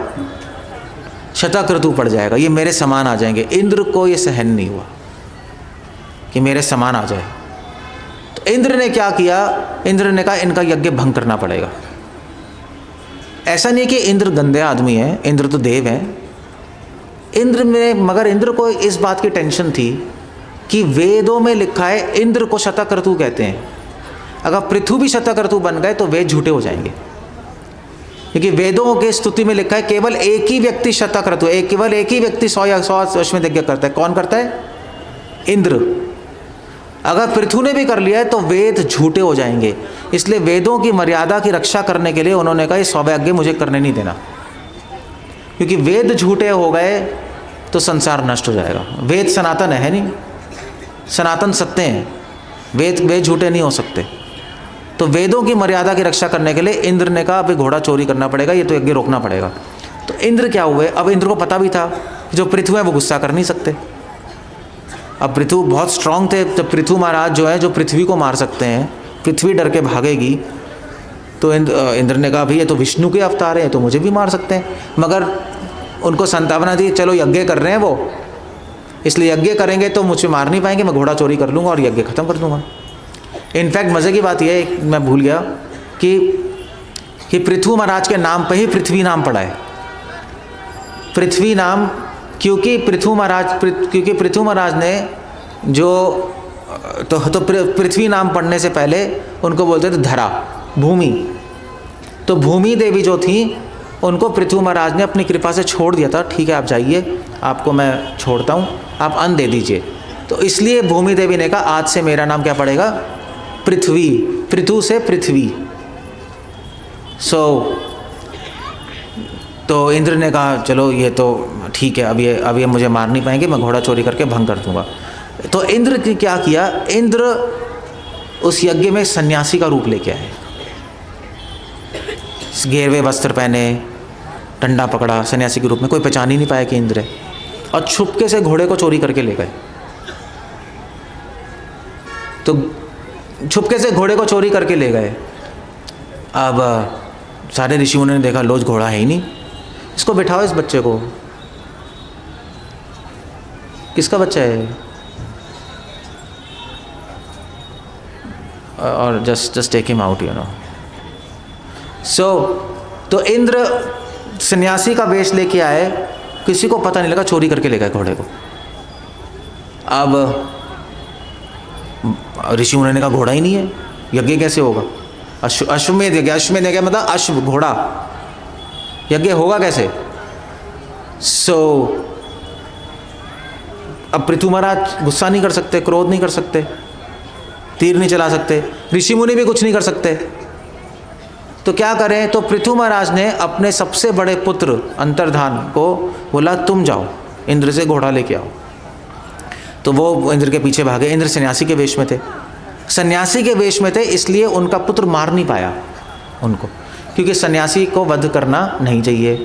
शतक्रतु पड़ जाएगा, ये मेरे समान आ जाएंगे। इंद्र को ये सहन नहीं हुआ कि मेरे समान आ जाए। तो इंद्र ने क्या किया? इंद्र ने कहा इनका यज्ञ भंग करना पड़ेगा। ऐसा नहीं कि इंद्र गंदे आदमी हैं, इंद्र तो देव हैं। मगर इंद्र को इस बात की टेंशन थी कि वेदों में लिखा है इंद्र को शतक्रतु कहते हैं। अगर पृथु भी शतक्रतु बन गए तो वेद झूठे हो जाएंगे, क्योंकि वेदों के स्तुति में लिखा है केवल एक ही व्यक्ति शतक्रतु, केवल एक ही व्यक्ति 100 अश्वमेध यज्ञ करता है। कौन करता है? इंद्र। अगर पृथु ने भी कर लिया है तो वेद झूठे हो जाएंगे। इसलिए वेदों की मर्यादा की रक्षा करने के लिए उन्होंने कहा ये 100 यज्ञ मुझे करने नहीं देना, क्योंकि वेद झूठे हो गए तो संसार नष्ट हो जाएगा। वेद सनातन है नहीं, सनातन सत्य हैं, वेद झूठे नहीं हो सकते। तो वेदों की मर्यादा की रक्षा करने के लिए इंद्र ने कहा अभी घोड़ा चोरी करना पड़ेगा, ये तो यज्ञ रोकना पड़ेगा। तो इंद्र क्या हुए? अब इंद्र को पता भी था कि जो पृथु है वो गुस्सा कर नहीं सकते। अब पृथु बहुत स्ट्रांग थे, जब पृथु महाराज जो है जो पृथ्वी को मार सकते हैं, पृथ्वी डर के भागेगी, तो इंद्र ने कहा भाई ये तो विष्णु के अवतार हैं, तो मुझे भी मार सकते हैं। मगर उनको संतावना दी, चलो यज्ञ कर रहे हैं वो, इसलिए यज्ञ करेंगे तो मुझे मार नहीं पाएंगे, मैं घोड़ा चोरी कर लूँगा और यज्ञ ख़त्म कर दूँगा। इनफैक्ट मज़े की बात यह है, मैं भूल गया कि पृथु महाराज के नाम पे ही पृथ्वी नाम पड़ा है। पृथ्वी नाम क्योंकि पृथु महाराज ने जो तो पृथ्वी नाम पढ़ने से पहले उनको बोलते थे धरा, भूमि। तो भूमि देवी जो थी उनको पृथु महाराज ने अपनी कृपा से छोड़ दिया था, ठीक है आप जाइए, आपको मैं छोड़ता हूँ, आप अन्न दे दीजिए। तो इसलिए भूमि देवी ने कहा आज से मेरा नाम क्या पड़ेगा, पृथ्वी, पृथु से पृथ्वी। तो इंद्र ने कहा चलो ये तो ठीक है, अब ये मुझे मार नहीं पाएंगे, मैं घोड़ा चोरी करके भंग कर दूंगा। तो इंद्र ने क्या किया, इंद्र उस यज्ञ में सन्यासी का रूप लेके आए, घेरवे वस्त्र पहने, डंडा पकड़ा, सन्यासी के रूप में, कोई पहचान ही नहीं पाया कि इंद्र है, और छुपके से घोड़े को चोरी करके ले गए। तो छुपके से घोड़े को चोरी करके ले गए। अब सारे ऋषियों ने देखा लो घोड़ा है ही नहीं, इसको बिठाओ, इस बच्चे को, किसका बच्चा है, और just take him out, you know. तो इंद्र सन्यासी का वेश लेके आए, किसी को पता नहीं लगा, चोरी करके ले गए घोड़े को। अब ऋषि मुनि ने कहा घोड़ा ही नहीं है, यज्ञ कैसे होगा, अश्वमेध यज्ञ, अश्वमेध यज्ञ मतलब अश्व, घोड़ा, यज्ञ होगा कैसे। अब पृथु महाराज गुस्सा नहीं कर सकते, क्रोध नहीं कर सकते, तीर नहीं चला सकते, ऋषि मुनि भी कुछ नहीं कर सकते, तो क्या करें। तो पृथु महाराज ने अपने सबसे बड़े पुत्र अंतर्धान को बोला तुम जाओ इंद्र से घोड़ा लेके आओ। तो वो इंद्र के पीछे भागे। इंद्र सन्यासी के वेश में थे, सन्यासी के वेश में थे, इसलिए उनका पुत्र मार नहीं पाया उनको, क्योंकि सन्यासी को वध करना नहीं चाहिए,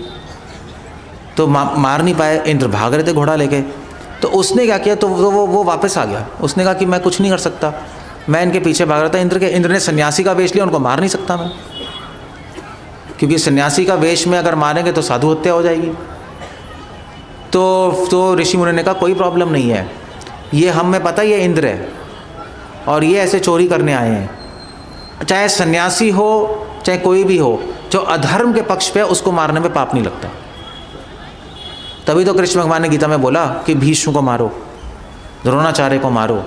तो मार नहीं पाए। इंद्र भाग रहे थे घोड़ा लेके, तो उसने क्या किया, तो वो वापस आ गया। उसने कहा कि मैं कुछ नहीं कर सकता, मैं इनके पीछे भाग रहा था। इंद्र ने सन्यासी का वेश लिया, उनको मार नहीं सकता मैं, क्योंकि सन्यासी का वेश में अगर मारेंगे तो साधु हत्या हो जाएगी। तो ऋषि मुनि ने कहा कोई प्रॉब्लम नहीं है, ये हमें पता ही है इंद्र है, और ये ऐसे चोरी करने आए हैं। चाहे सन्यासी हो चाहे कोई भी हो, जो अधर्म के पक्ष पे है उसको मारने में पाप नहीं लगता। तभी तो कृष्ण भगवान ने गीता में बोला कि भीष्म को मारो, द्रोणाचार्य को मारो।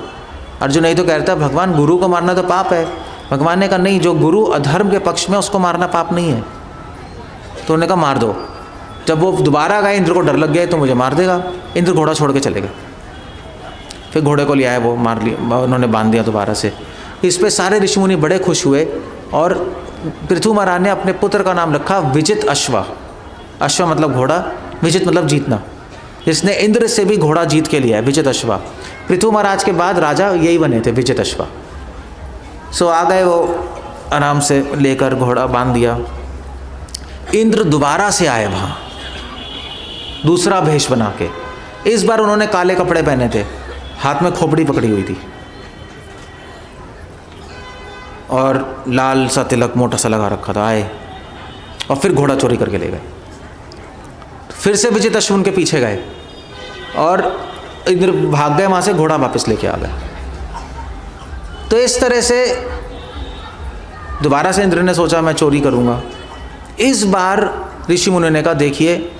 अर्जुन नहीं तो कहता भगवान गुरु को मारना तो पाप है। भगवान ने कहा नहीं, जो गुरु अधर्म के पक्ष में उसको मारना पाप नहीं है। तो उन्होंने कहा मार दो। जब वो दोबारा गए, इंद्र को डर लग गया तो मुझे मार देगा। इंद्र घोड़ा छोड़ के चले गए, फिर घोड़े को ले आए, वो मार लिया, उन्होंने बांध दिया दोबारा से। इस पे सारे ऋषि मुनि बड़े खुश हुए, और पृथु महाराज ने अपने पुत्र का नाम रखा विजित अश्वा। अश्व मतलब घोड़ा, विजित मतलब जीतना। इसने इंद्र से भी घोड़ा जीत के लिया है, विजित अश्वा। पृथु महाराज के बाद राजा यही बने थे, विजित अश्वा। आ गए वो, आराम से लेकर घोड़ा बांध दिया। इंद्र दोबारा से आए वहाँ, दूसरा भेष बना के। इस बार उन्होंने काले कपड़े पहने थे, हाथ में खोपड़ी पकड़ी हुई थी, और लाल सा तिलक मोटा सा लगा रखा था। आए और फिर घोड़ा चोरी करके ले गए। फिर से विजित अश्व उनके पीछे गए, और इंद्र भाग गए वहाँ से, घोड़ा वापस लेके आ गए। तो इस तरह से दोबारा से इंद्र ने सोचा मैं चोरी करूँगा। इस बार ऋषि मुनि ने कहा देखिए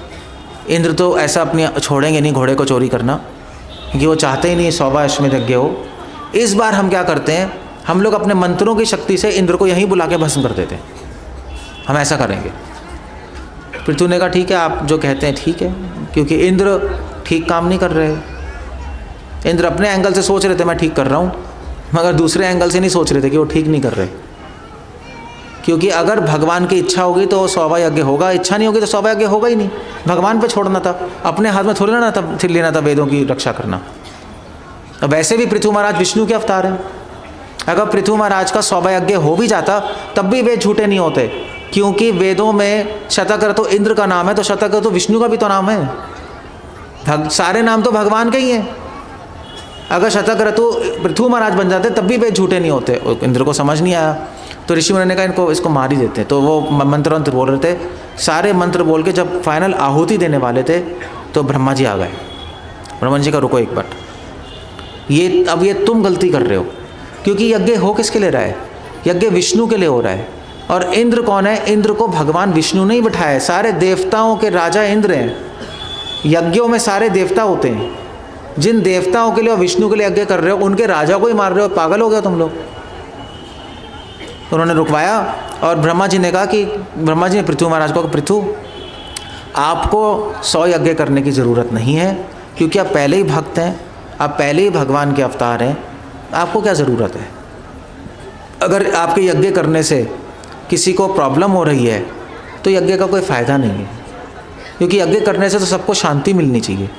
इंद्र तो ऐसा अपनी छोड़ेंगे नहीं घोड़े को चोरी करना, क्योंकि वो चाहते ही नहीं 100वां अश्वमेध यज्ञ हो। इस बार हम क्या करते हैं, हम लोग अपने मंत्रों की शक्ति से इंद्र को यहीं बुला के भस्म कर देते हैं, हम ऐसा करेंगे। पृथु ने कहा ठीक है, आप जो कहते हैं ठीक है, क्योंकि इंद्र ठीक काम नहीं कर रहे। इंद्र अपने एंगल से सोच रहे थे मैं ठीक कर रहा हूँ, मगर दूसरे एंगल से नहीं सोच रहे थे कि वो ठीक नहीं कर रहे। क्योंकि अगर भगवान की इच्छा होगी तो 100वां यज्ञ होगा, इच्छा नहीं होगी तो 100वां यज्ञ होगा ही नहीं। भगवान पे छोड़ना था, अपने हाथ में थोड़ी लेना था वेदों की रक्षा करना। अब वैसे भी पृथु महाराज विष्णु के अवतार हैं। अगर पृथु महाराज का 100वां यज्ञ हो भी जाता तब भी वेद झूठे नहीं होते, क्योंकि वेदों में शतक्रतु इंद्र का नाम है, तो शतक्रतु विष्णु का भी तो नाम है। सारे नाम तो भगवान के ही हैं। अगर शतक्रतु पृथु महाराज बन जाते तब भी वेद झूठे नहीं होते। इंद्र को समझ नहीं आया, तो ऋषि मुनि ने कहा इसको मार ही देते हैं। तो वो मंत्र बोल रहे थे, सारे मंत्र बोल के जब फाइनल आहुति देने वाले थे तो ब्रह्मा जी आ गए। ब्रह्मा जी का रुको एक बार, ये तुम गलती कर रहे हो, क्योंकि यज्ञ हो किसके लिए रहा है? यज्ञ विष्णु के लिए हो रहा है। और इंद्र कौन है? इंद्र को भगवान विष्णु ने ही बिठाया है। सारे देवताओं के राजा इंद्र हैं। यज्ञों में सारे देवता होते हैं। जिन देवताओं के लिए और विष्णु के लिए यज्ञ कर रहे हो, उनके राजा को ही मार रहे हो। पागल हो गया तुम लोग। उन्होंने रुकवाया और ब्रह्मा जी ने कहा कि ब्रह्मा जी ने पृथु महाराज को, पृथु आपको 100 यज्ञ करने की ज़रूरत नहीं है, क्योंकि आप पहले ही भक्त हैं, आप पहले ही भगवान के अवतार हैं, आपको क्या ज़रूरत है? अगर आपके यज्ञ करने से किसी को प्रॉब्लम हो रही है तो यज्ञ का कोई फ़ायदा नहीं है, क्योंकि यज्ञ करने से तो सबको शांति मिलनी चाहिए।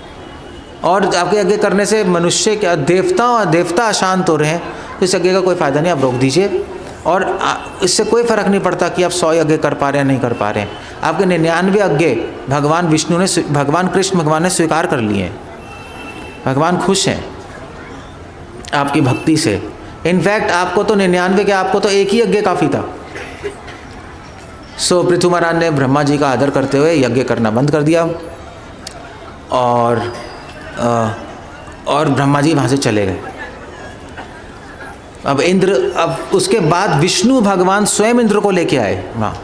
और आपके यज्ञ करने से मनुष्य क्या, देवता अशांत हो रहे हैं, तो इस यज्ञ का कोई फ़ायदा नहीं, आप रोक दीजिए। और इससे कोई फ़र्क नहीं पड़ता कि आप 100 यज्ञ कर पा रहे हैं नहीं कर पा रहे हैं। आपके 99 यज्ञ भगवान विष्णु ने, भगवान कृष्ण भगवान ने स्वीकार कर लिए हैं। भगवान खुश हैं आपकी भक्ति से। इनफैक्ट आपको तो 99 के, आपको तो एक ही यज्ञ काफ़ी था। सो पृथु महाराज ने ब्रह्मा जी का आदर करते हुए यज्ञ करना बंद कर दिया और ब्रह्मा जी वहाँ से चले गए। अब उसके बाद विष्णु भगवान स्वयं इंद्र को लेके आए वहाँ।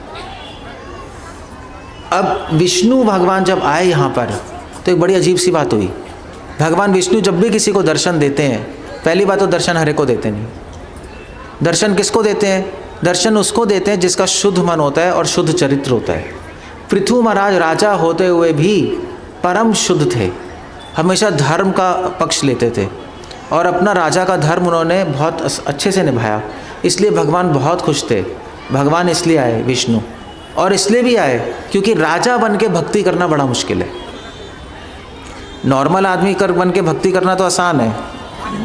अब विष्णु भगवान जब आए यहाँ पर तो एक बड़ी अजीब सी बात हुई। भगवान विष्णु जब भी किसी को दर्शन देते हैं, पहली बात तो दर्शन हरे को देते नहीं। दर्शन किसको देते हैं? दर्शन उसको देते हैं जिसका शुद्ध मन होता है और शुद्ध चरित्र होता है। पृथु महाराज राजा होते हुए भी परम शुद्ध थे, हमेशा धर्म का पक्ष लेते थे और अपना राजा का धर्म उन्होंने बहुत अच्छे से निभाया। इसलिए भगवान बहुत खुश थे। भगवान इसलिए आए विष्णु, और इसलिए भी आए क्योंकि राजा बन के भक्ति करना बड़ा मुश्किल है। नॉर्मल आदमी बन के भक्ति करना तो आसान है,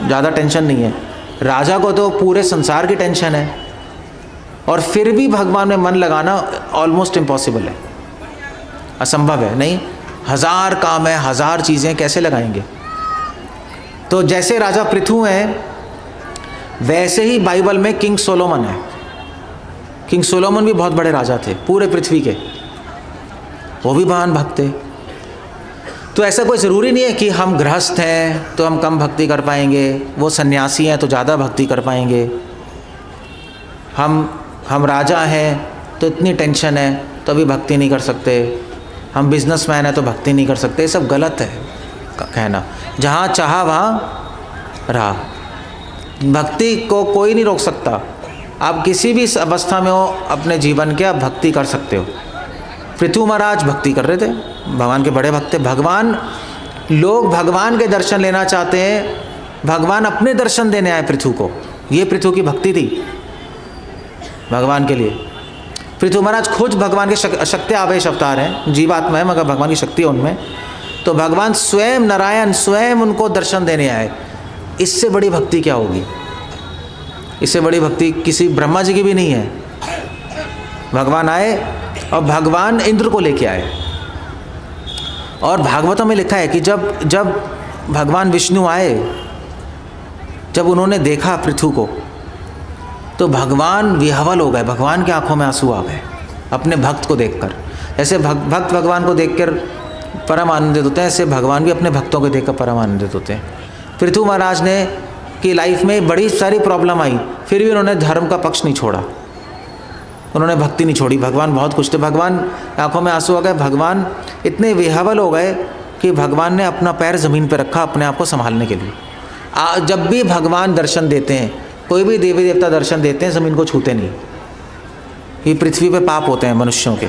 ज़्यादा टेंशन नहीं है। राजा को तो पूरे संसार की टेंशन है, और फिर भी भगवान में मन लगाना ऑलमोस्ट इम्पॉसिबल है, असंभव है। नहीं, 1000 काम है, 1000 चीज़ें कैसे लगाएंगे? तो जैसे राजा पृथु हैं, वैसे ही बाइबल में किंग सोलोमन है। किंग सोलोमन भी बहुत बड़े राजा थे पूरे पृथ्वी के, वो भी महान भक्त थे। तो ऐसा कोई ज़रूरी नहीं है कि हम गृहस्थ हैं तो हम कम भक्ति कर पाएंगे, वो सन्यासी हैं तो ज़्यादा भक्ति कर पाएंगे, हम राजा हैं तो इतनी टेंशन है तो अभी भक्ति नहीं कर सकते, हम बिजनेसमैन हैं तो भक्ति नहीं कर सकते। ये सब गलत है कहना। जहाँ चाहा वहाँ रहा। भक्ति को कोई नहीं रोक सकता। आप किसी भी अवस्था में हो अपने जीवन के, आप भक्ति कर सकते हो। पृथु महाराज भक्ति कर रहे थे, भगवान के बड़े भक्त थे। लोग भगवान के दर्शन लेना चाहते हैं, भगवान अपने दर्शन देने आए पृथु को। ये पृथु की भक्ति थी भगवान के लिए। पृथु महाराज खुद भगवान के शक्ति आवेश अवतार हैं, जीवात्मा है मगर भगवान की शक्ति है उनमें। तो भगवान स्वयं नारायण स्वयं उनको दर्शन देने आए। इससे बड़ी भक्ति क्या होगी? इससे बड़ी भक्ति किसी ब्रह्मा जी की भी नहीं है। भगवान आए और भगवान इंद्र को लेके आए। और भागवतों में लिखा है कि जब भगवान विष्णु आए, जब उन्होंने देखा पृथु को, तो भगवान विह्वल हो गए। भगवान की आंखों में आंसू आ गए अपने भक्त को देखकर। ऐसे भक्त भगवान को देखकर परम आनंदित होते हैं, ऐसे भगवान भी अपने भक्तों को देखकर परम आनंदित होते हैं। पृथु महाराज ने की लाइफ में बड़ी सारी प्रॉब्लम आई, फिर भी उन्होंने धर्म का पक्ष नहीं छोड़ा, उन्होंने भक्ति नहीं छोड़ी। भगवान बहुत खुश थे, भगवान आंखों में आंसू आ गए। भगवान इतने विह्वल हो गए कि भगवान ने अपना पैर ज़मीन पर रखा अपने आप को संभालने के लिए। जब भी भगवान दर्शन देते हैं, कोई भी देवी देवता दर्शन देते हैं, ज़मीन को छूते नहीं। ये पृथ्वी पे पाप होते हैं मनुष्यों के,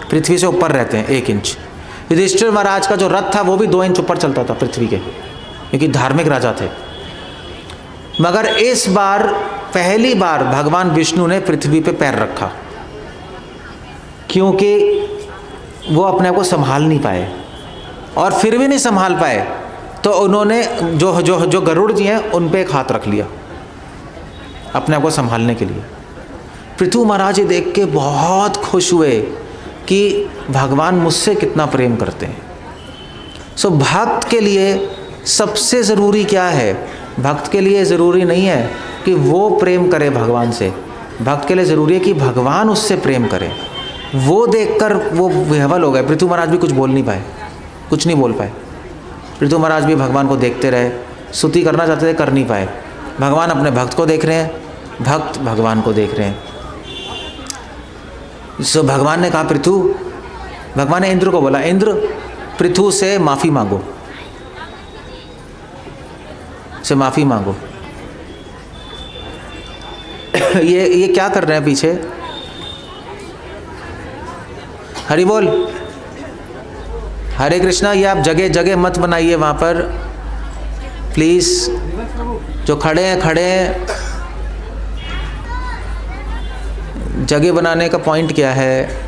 पृथ्वी से ऊपर रहते हैं 1 इंच। युधिष्ठिर महाराज का जो रथ था वो भी 2 इंच ऊपर चलता था पृथ्वी के, क्योंकि धार्मिक राजा थे। मगर इस बार पहली बार भगवान विष्णु ने पृथ्वी पे पैर रखा, क्योंकि वो अपने आप को संभाल नहीं पाए। और फिर भी नहीं संभाल पाए तो उन्होंने जो गरुड़ जी हैं उन पे एक हाथ रख लिया अपने आप को संभालने के लिए। पृथु महाराज देख के बहुत खुश हुए कि भगवान मुझसे कितना प्रेम करते हैं। सो भक्त के लिए सबसे ज़रूरी क्या है? भक्त के लिए ज़रूरी नहीं है कि वो प्रेम करे भगवान से, भक्त के लिए ज़रूरी है कि भगवान उससे प्रेम करे। वो देखकर वो विह्वल हो गए। पृथु महाराज भी कुछ बोल नहीं पाए, कुछ नहीं बोल पाए। पृथु महाराज भी भगवान को देखते रहे, स्तुति करना चाहते थे, कर नहीं पाए। भगवान अपने भक्त को देख रहे हैं, भक्त भगवान को देख रहे हैं। सो भगवान ने कहा पृथु, भगवान ने इंद्र को बोला, इंद्र पृथु से माफ़ी मांगो, से माफ़ी मांगो। ये क्या कर रहे हैं पीछे? हरि बोल, हरे कृष्णा। ये आप जगह जगह मत बनाइए वहाँ पर प्लीज़। जो खड़े हैं खड़े हैं। जगह बनाने का पॉइंट क्या है?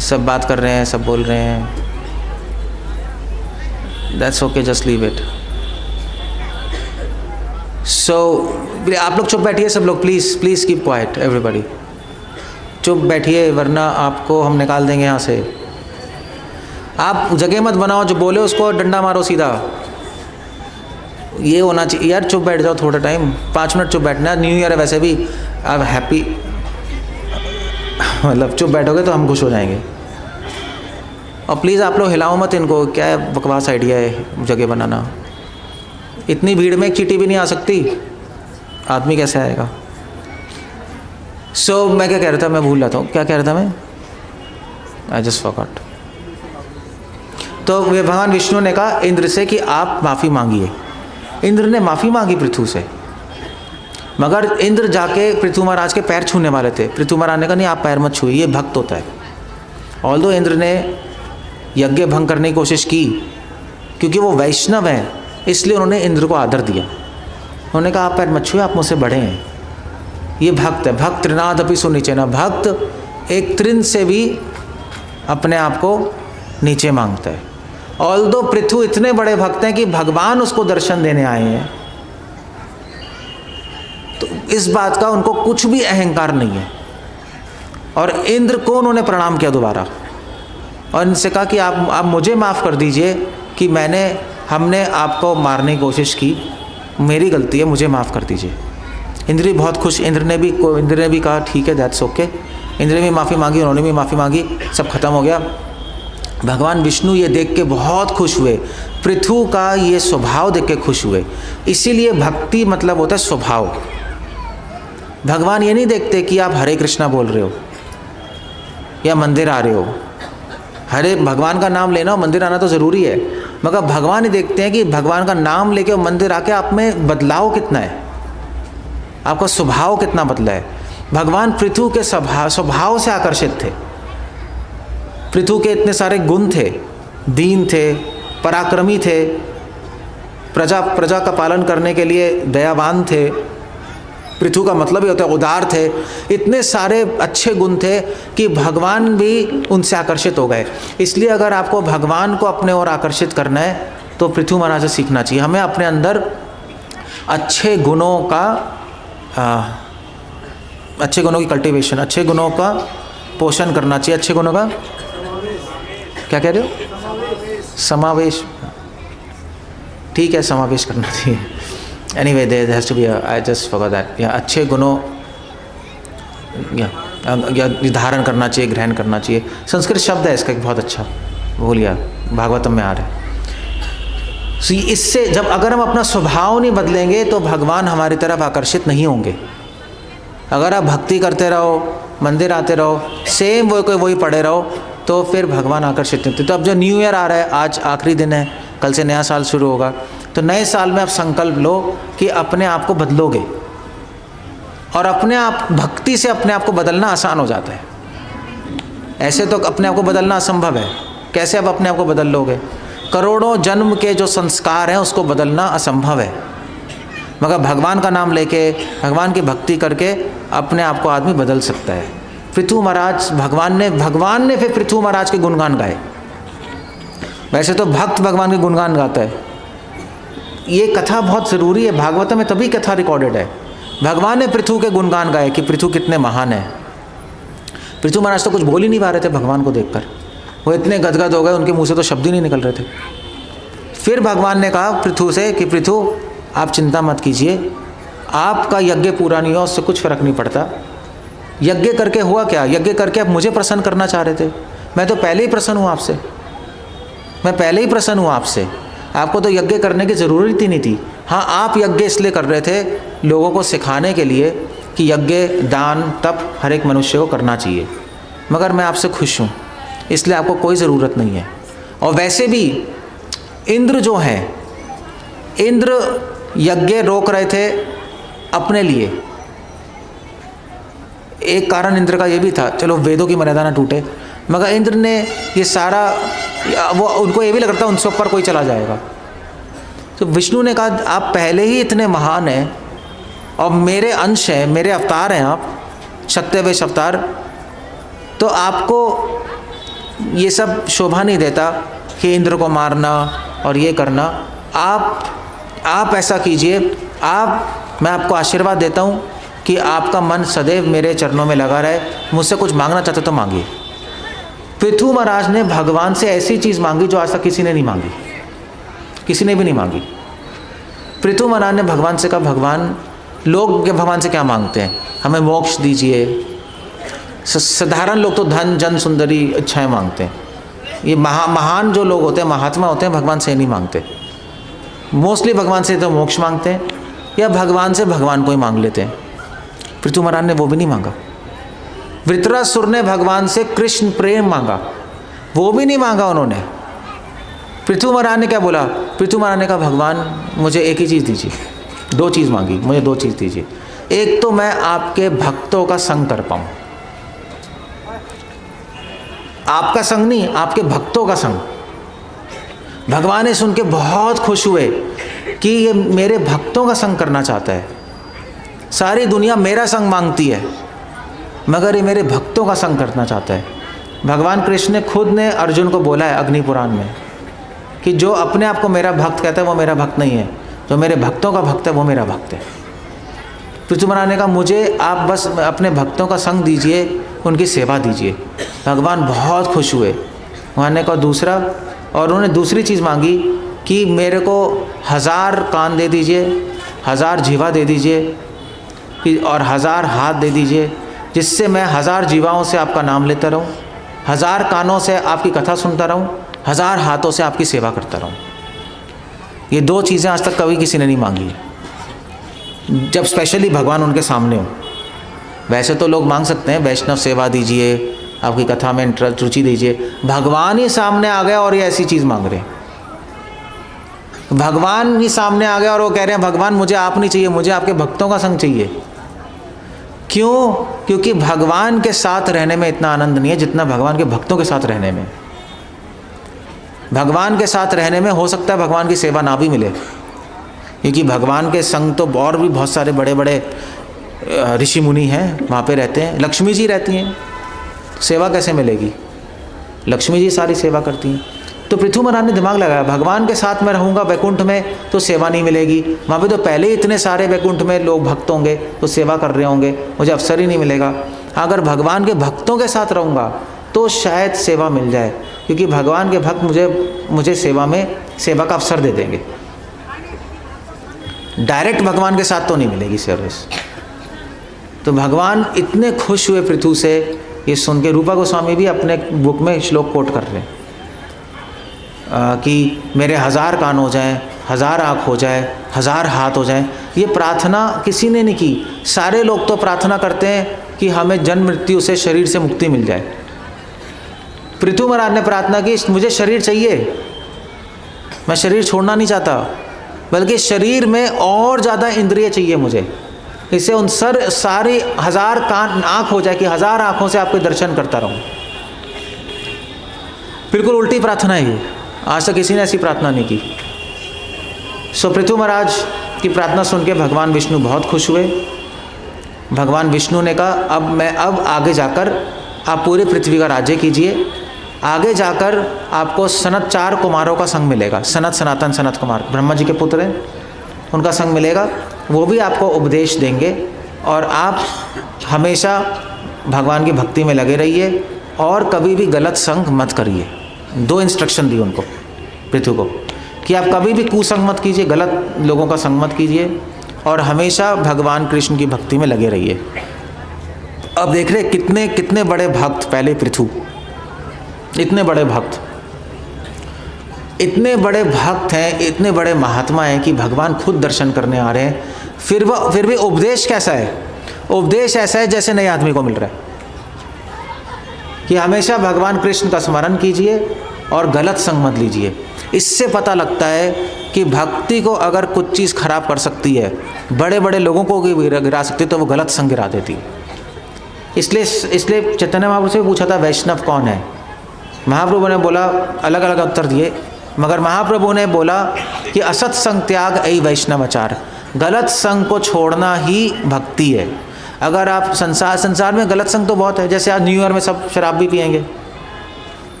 सब बात कर रहे हैं, सब बोल रहे हैं। That's okay, just leave it. So आप लोग चुप बैठिए, सब लोग please please keep quiet everybody. चुप बैठिए वरना आपको हम निकाल देंगे यहाँ से। आप जगह मत बनाओ, जो बोले उसको डंडा मारो सीधा। ये होना चाहिए यार। चुप बैठ जाओ थोड़ा टाइम, 5 मिनट चुप बैठना। न्यू ईयर है वैसे भी, आप हैप्पी, मतलब चुप बैठोगे तो हम खुश हो जाएंगे। और प्लीज़ आप लोग हिलाओ मत इनको। क्या है बकवास आइडिया है जगह बनाना। इतनी भीड़ में एक चींटी भी नहीं आ सकती, आदमी कैसे आएगा? सो मैं क्या कह रहा था, मैं भूल जाता हूँ क्या कह रहा था मैं। आई जस्ट फॉरगॉट। तो भगवान विष्णु ने कहा इंद्र से कि आप माफ़ी मांगिए। इंद्र ने माफ़ी मांगी पृथु से, मगर इंद्र जाके पृथु महाराज के पैर छूने वाले थे। पृथु महाराज ने कहा नहीं, आप पैर मत छूइए, ये भक्त होता है। ऑल्दो इंद्र ने यज्ञ भंग करने की कोशिश की, क्योंकि वो वैष्णव हैं, इसलिए उन्होंने इंद्र को आदर दिया। उन्होंने कहा आप पैर मत छूए, आप मुझसे बड़े हैं। ये भक्त है। भक्त त्रिनादपि सुनीचे न। भक्त एक तृण से भी अपने आप को नीचे मांगता है। ऑल्दो पृथु इतने बड़े भक्त हैं कि भगवान उसको दर्शन देने आए हैं, तो इस बात का उनको कुछ भी अहंकार नहीं है। और इंद्र को उन्होंने प्रणाम किया दोबारा और इनसे कहा कि आप मुझे माफ़ कर दीजिए कि हमने आपको मारने की कोशिश की, मेरी गलती है, मुझे माफ़ कर दीजिए। इंद्र भी बहुत खुश। इंद्र ने भी कहा ठीक है, दैट्स ओके। इंद्र ने भी माफ़ी मांगी, उन्होंने भी माफ़ी मांगी, सब खत्म हो गया। भगवान विष्णु ये देख के बहुत खुश हुए। पृथु का ये स्वभाव देख के खुश हुए। इसीलिए भक्ति मतलब होता है स्वभाव। भगवान ये नहीं देखते कि आप हरे कृष्णा बोल रहे हो या मंदिर आ रहे हो। हरे भगवान का नाम लेना, मंदिर आना तो ज़रूरी है, मगर भगवान ही देखते हैं कि भगवान का नाम लेके मंदिर आके आप में बदलाव कितना है, आपका स्वभाव कितना बदला है। भगवान पृथु के स्वभाव से आकर्षित थे। पृथु के इतने सारे गुण थे, दीन थे, पराक्रमी थे, प्रजा का पालन करने के लिए दयावान थे। पृथु का मतलब ही होता है उदार थे। इतने सारे अच्छे गुण थे कि भगवान भी उनसे आकर्षित हो गए। इसलिए अगर आपको भगवान को अपने ओर आकर्षित करना है तो पृथु महाराज से सीखना चाहिए। हमें अपने अंदर अच्छे गुणों की कल्टीवेशन, अच्छे गुणों का पोषण करना चाहिए। अच्छे गुणों का क्या कह रहे हो? समावेश। ठीक है, समावेश करना चाहिए। Anyway there has to be, I just forgot that. या अच्छे गुणों या धारण करना चाहिए, ग्रहण करना चाहिए। संस्कृत शब्द है इसका एक बहुत अच्छा, भूल गया, भागवतम में आ रहा है। इससे जब अगर हम अपना स्वभाव नहीं बदलेंगे तो भगवान हमारी तरफ आकर्षित नहीं होंगे। अगर आप भक्ति करते रहो, मंदिर आते रहो, सेम वही पढ़े रहो, तो फिर भगवान आकर्षित नहीं होते। तो अब जो न्यू ईयर आ रहा है, आज आखिरी दिन है, कल से नया साल शुरू होगा, तो नए साल में आप संकल्प लो कि अपने आप को बदलोगे। और अपने आप भक्ति से अपने आप को बदलना आसान हो जाता है। ऐसे तो अपने आप को बदलना असंभव है। कैसे आप अपने आप को बदल लोगे? करोड़ों जन्म के जो संस्कार हैं उसको बदलना असंभव है, मगर भगवान का नाम लेके, भगवान की भक्ति करके अपने आप को आदमी बदल सकता है। पृथु महाराज, भगवान ने फिर पृथु महाराज के गुणगान गाए। वैसे तो भक्त भगवान के गुणगान गाता है। ये कथा बहुत ज़रूरी है, भागवत में तभी कथा रिकॉर्डेड है। भगवान ने पृथु के गुणगान गाए कि पृथु कितने महान है। पृथु महाराज तो कुछ बोल ही नहीं पा रहे थे भगवान को देखकर, वो इतने गदगद हो गए, उनके मुंह से तो शब्द ही नहीं निकल रहे थे। फिर भगवान ने कहा पृथु से कि पृथु आप चिंता मत कीजिए, आपका यज्ञ पूरा नहीं हुआ उससे कुछ फ़र्क नहीं पड़ता। यज्ञ करके हुआ क्या? यज्ञ करके आप मुझे प्रसन्न करना चाह रहे थे। मैं तो पहले ही प्रसन्न हूँ आपसे, मैं पहले ही प्रसन्न हूँ आपसे। आपको तो यज्ञ करने की ज़रूरत ही नहीं थी। हाँ, आप यज्ञ इसलिए कर रहे थे लोगों को सिखाने के लिए कि यज्ञ, दान, तप हर एक मनुष्य को करना चाहिए, मगर मैं आपसे खुश हूँ, इसलिए आपको कोई ज़रूरत नहीं है। और वैसे भी इंद्र जो हैं, इंद्र यज्ञ रोक रहे थे अपने लिए। एक कारण इंद्र का ये भी था, चलो वेदों की मर्यादा ना टूटे, मगर इंद्र ने ये सारा, वो उनको ये भी लग रहा था उनसे ऊपर कोई चला जाएगा। तो विष्णु ने कहा आप पहले ही इतने महान हैं और मेरे अंश हैं, मेरे अवतार हैं आप, सत्यवेश अवतार, तो आपको ये सब शोभा नहीं देता कि इंद्र को मारना और ये करना। आप ऐसा कीजिए, मैं आपको आशीर्वाद देता हूँ कि आपका मन सदैव मेरे चरणों में लगा रहे। मुझसे कुछ मांगना चाहते तो मांगिए। पृथु महाराज ने भगवान से ऐसी चीज़ मांगी जो आज तक किसी ने नहीं मांगी, किसी ने भी नहीं मांगी। पृथु महाराज ने भगवान से कहा, भगवान, लोग भगवान से क्या मांगते हैं? हमें मोक्ष दीजिए। साधारण लोग तो धन, जन, सुंदरी इच्छाएं मांगते हैं। ये महान जो लोग होते हैं, महात्मा होते हैं, भगवान से नहीं मांगते। मोस्टली भगवान से तो मोक्ष मांगते हैं या भगवान से भगवान को ही मांग लेते हैं। पृथु महाराज ने वो भी नहीं मांगा। वृत्रासुर ने भगवान से कृष्ण प्रेम मांगा, वो भी नहीं मांगा उन्होंने। पृथु महाराज ने क्या बोला? पृथु महाराज ने कहा, भगवान मुझे एक ही चीज़ दीजिए। दो चीज़ मांगी, मुझे दो चीज़ दीजिए। एक तो मैं आपके भक्तों का संग कर पाऊँ, आपका संग नहीं, आपके भक्तों का संग। भगवान ने सुन के बहुत खुश हुए कि ये मेरे भक्तों का संग करना चाहता है। सारी दुनिया मेरा संग मांगती है, मगर ये मेरे भक्तों का संग करना चाहता है। भगवान कृष्ण ने खुद ने अर्जुन को बोला है अग्नि पुराण में कि जो अपने आप को मेरा भक्त कहता है वो मेरा भक्त नहीं है, जो मेरे भक्तों का भक्त है वो मेरा भक्त है। पृथु महाराज ने कहा, मुझे आप बस अपने भक्तों का संग दीजिए, उनकी सेवा दीजिए। भगवान बहुत खुश हुए। भगवान ने कहा दूसरा, और उन्होंने दूसरी चीज़ मांगी कि मेरे को 1000 कान दे दीजिए, 1000 जीवा दे दीजिए और 1000 हाथ दे दीजिए, जिससे मैं 1000 जीवाओं से आपका नाम लेता रहूं, 1000 कानों से आपकी कथा सुनता रहूं, 1000 हाथों से आपकी सेवा करता रहूं। ये दो चीज़ें आज तक कभी किसी ने नहीं मांगी है, जब स्पेशली भगवान उनके सामने हो। वैसे तो लोग मांग सकते हैं वैष्णव सेवा दीजिए, आपकी कथा में रुचि दीजिए। भगवान ही सामने आ गया और ये ऐसी चीज़ मांग रहे हैं। भगवान ही सामने आ गया और वो कह रहे हैं, भगवान मुझे आप नहीं चाहिए, मुझे आपके भक्तों का संग चाहिए। क्यों? क्योंकि भगवान के साथ रहने में इतना आनंद नहीं है जितना भगवान के भक्तों के साथ रहने में। भगवान के साथ रहने में हो सकता है भगवान की सेवा ना भी मिले, क्योंकि भगवान के संग तो और भी बहुत सारे बड़े बड़े ऋषि मुनि हैं, वहाँ पे रहते हैं। लक्ष्मी जी रहती हैं, सेवा कैसे मिलेगी? लक्ष्मी जी सारी सेवा करती हैं। तो पृथु महाराज ने दिमाग लगाया, भगवान के साथ मैं रहूँगा वैकुंठ में तो सेवा नहीं मिलेगी, वहाँ पे तो पहले ही इतने सारे वैकुंठ में लोग भक्त होंगे तो सेवा कर रहे होंगे, मुझे अवसर ही नहीं मिलेगा। अगर भगवान के भक्तों के साथ रहूँगा तो शायद सेवा मिल जाए, क्योंकि भगवान के भक्त मुझे सेवा का अवसर दे देंगे। डायरेक्ट भगवान के साथ तो नहीं मिलेगी सर्विस। तो भगवान इतने खुश हुए पृथु से, ये सुन के रूपा गोस्वामी भी अपने बुक में श्लोक कोट कर रहे हैं कि मेरे 1000 कान हो जाएं, 1000 आँख हो जाए, 1000 हाथ हो जाएं। ये प्रार्थना किसी ने नहीं की। सारे लोग तो प्रार्थना करते हैं कि हमें जन्म मृत्यु से, शरीर से मुक्ति मिल जाए। पृथु महाराज ने प्रार्थना की, मुझे शरीर चाहिए, मैं शरीर छोड़ना नहीं चाहता, बल्कि शरीर में और ज़्यादा इंद्रिय चाहिए मुझे। इससे उन सारी 1000 कान आँख हो जाए कि 1000 आँखों से आपके दर्शन करता रहूँ। बिल्कुल उल्टी प्रार्थना है ये, आज तक किसी ने ऐसी प्रार्थना नहीं की। सो पृथु महाराज की प्रार्थना सुन के भगवान विष्णु बहुत खुश हुए। भगवान विष्णु ने कहा, अब आगे जाकर आप पूरी पृथ्वी का राज्य कीजिए। आगे जाकर आपको सनत 4 कुमारों का संग मिलेगा। सनत, सनातन, सनत कुमार ब्रह्मा जी के पुत्र हैं, उनका संग मिलेगा। वो भी आपको उपदेश देंगे और आप हमेशा भगवान की भक्ति में लगे रहिए और कभी भी गलत संग मत करिए। 2 इंस्ट्रक्शन दी उनको, पृथु को, कि आप कभी भी कुसंग मत कीजिए, गलत लोगों का संग मत कीजिए, और हमेशा भगवान कृष्ण की भक्ति में लगे रहिए। अब देख रहे कितने कितने बड़े भक्त पहले पृथु, इतने बड़े भक्त, इतने बड़े भक्त हैं, इतने बड़े महात्मा हैं कि भगवान खुद दर्शन करने आ रहे हैं, फिर भी उपदेश कैसा है? उपदेश ऐसा है जैसे नए आदमी को मिल रहा है कि हमेशा भगवान कृष्ण का स्मरण कीजिए और गलत संग मत लीजिए। इससे पता लगता है कि भक्ति को अगर कुछ चीज़ खराब कर सकती है, बड़े बड़े लोगों को भी गिरा सकती है, तो वो गलत संग गिरा देती है। इसलिए चैतन्य महाप्रभु से पूछा था वैष्णव कौन है? महाप्रभु ने बोला, अलग अलग उत्तर दिए, मगर महाप्रभु ने बोला कि असत संग त्याग ऐ वैष्णवाचार, गलत संग को छोड़ना ही भक्ति है। अगर आप संसार में गलत संग तो बहुत है, जैसे आज न्यू ईयर में सब शराब भी पिएंगे,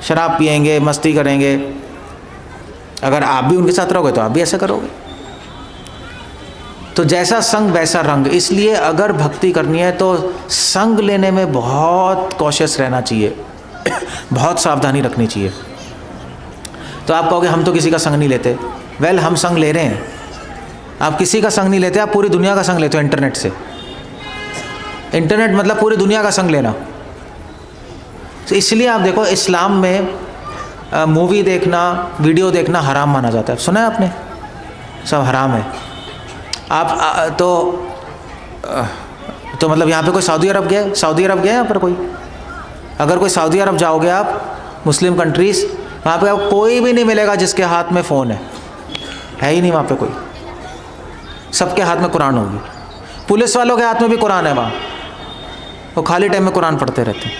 शराब पिएंगे, मस्ती करेंगे। अगर आप भी उनके साथ रहोगे तो आप भी ऐसा करोगे। तो जैसा संग वैसा रंग। इसलिए अगर भक्ति करनी है तो संग लेने में बहुत कॉशियस रहना चाहिए, बहुत सावधानी रखनी चाहिए। तो आप कहोगे हम तो किसी का संग नहीं लेते। वेल, हम संग ले रहे हैं। आप किसी का संग नहीं लेते, आप पूरी दुनिया का संग लेते हो इंटरनेट से। इंटरनेट मतलब पूरी दुनिया का संग लेना। तो इसलिए आप देखो, इस्लाम में मूवी देखना, वीडियो देखना हराम माना जाता है। सुना है आपने? सब हराम है। आप तो मतलब यहाँ पे कोई सऊदी अरब गया? सऊदी अरब गया यहाँ पर कोई? अगर कोई सऊदी अरब जाओगे आप, मुस्लिम कंट्रीज़, वहाँ पे आपको कोई भी नहीं मिलेगा जिसके हाथ में फ़ोन है ही नहीं वहाँ पे कोई। सबके हाथ में कुरान होगी। पुलिस वालों के हाथ में भी कुरान है वहाँ, वो खाली टाइम में कुरान पढ़ते रहते हैं,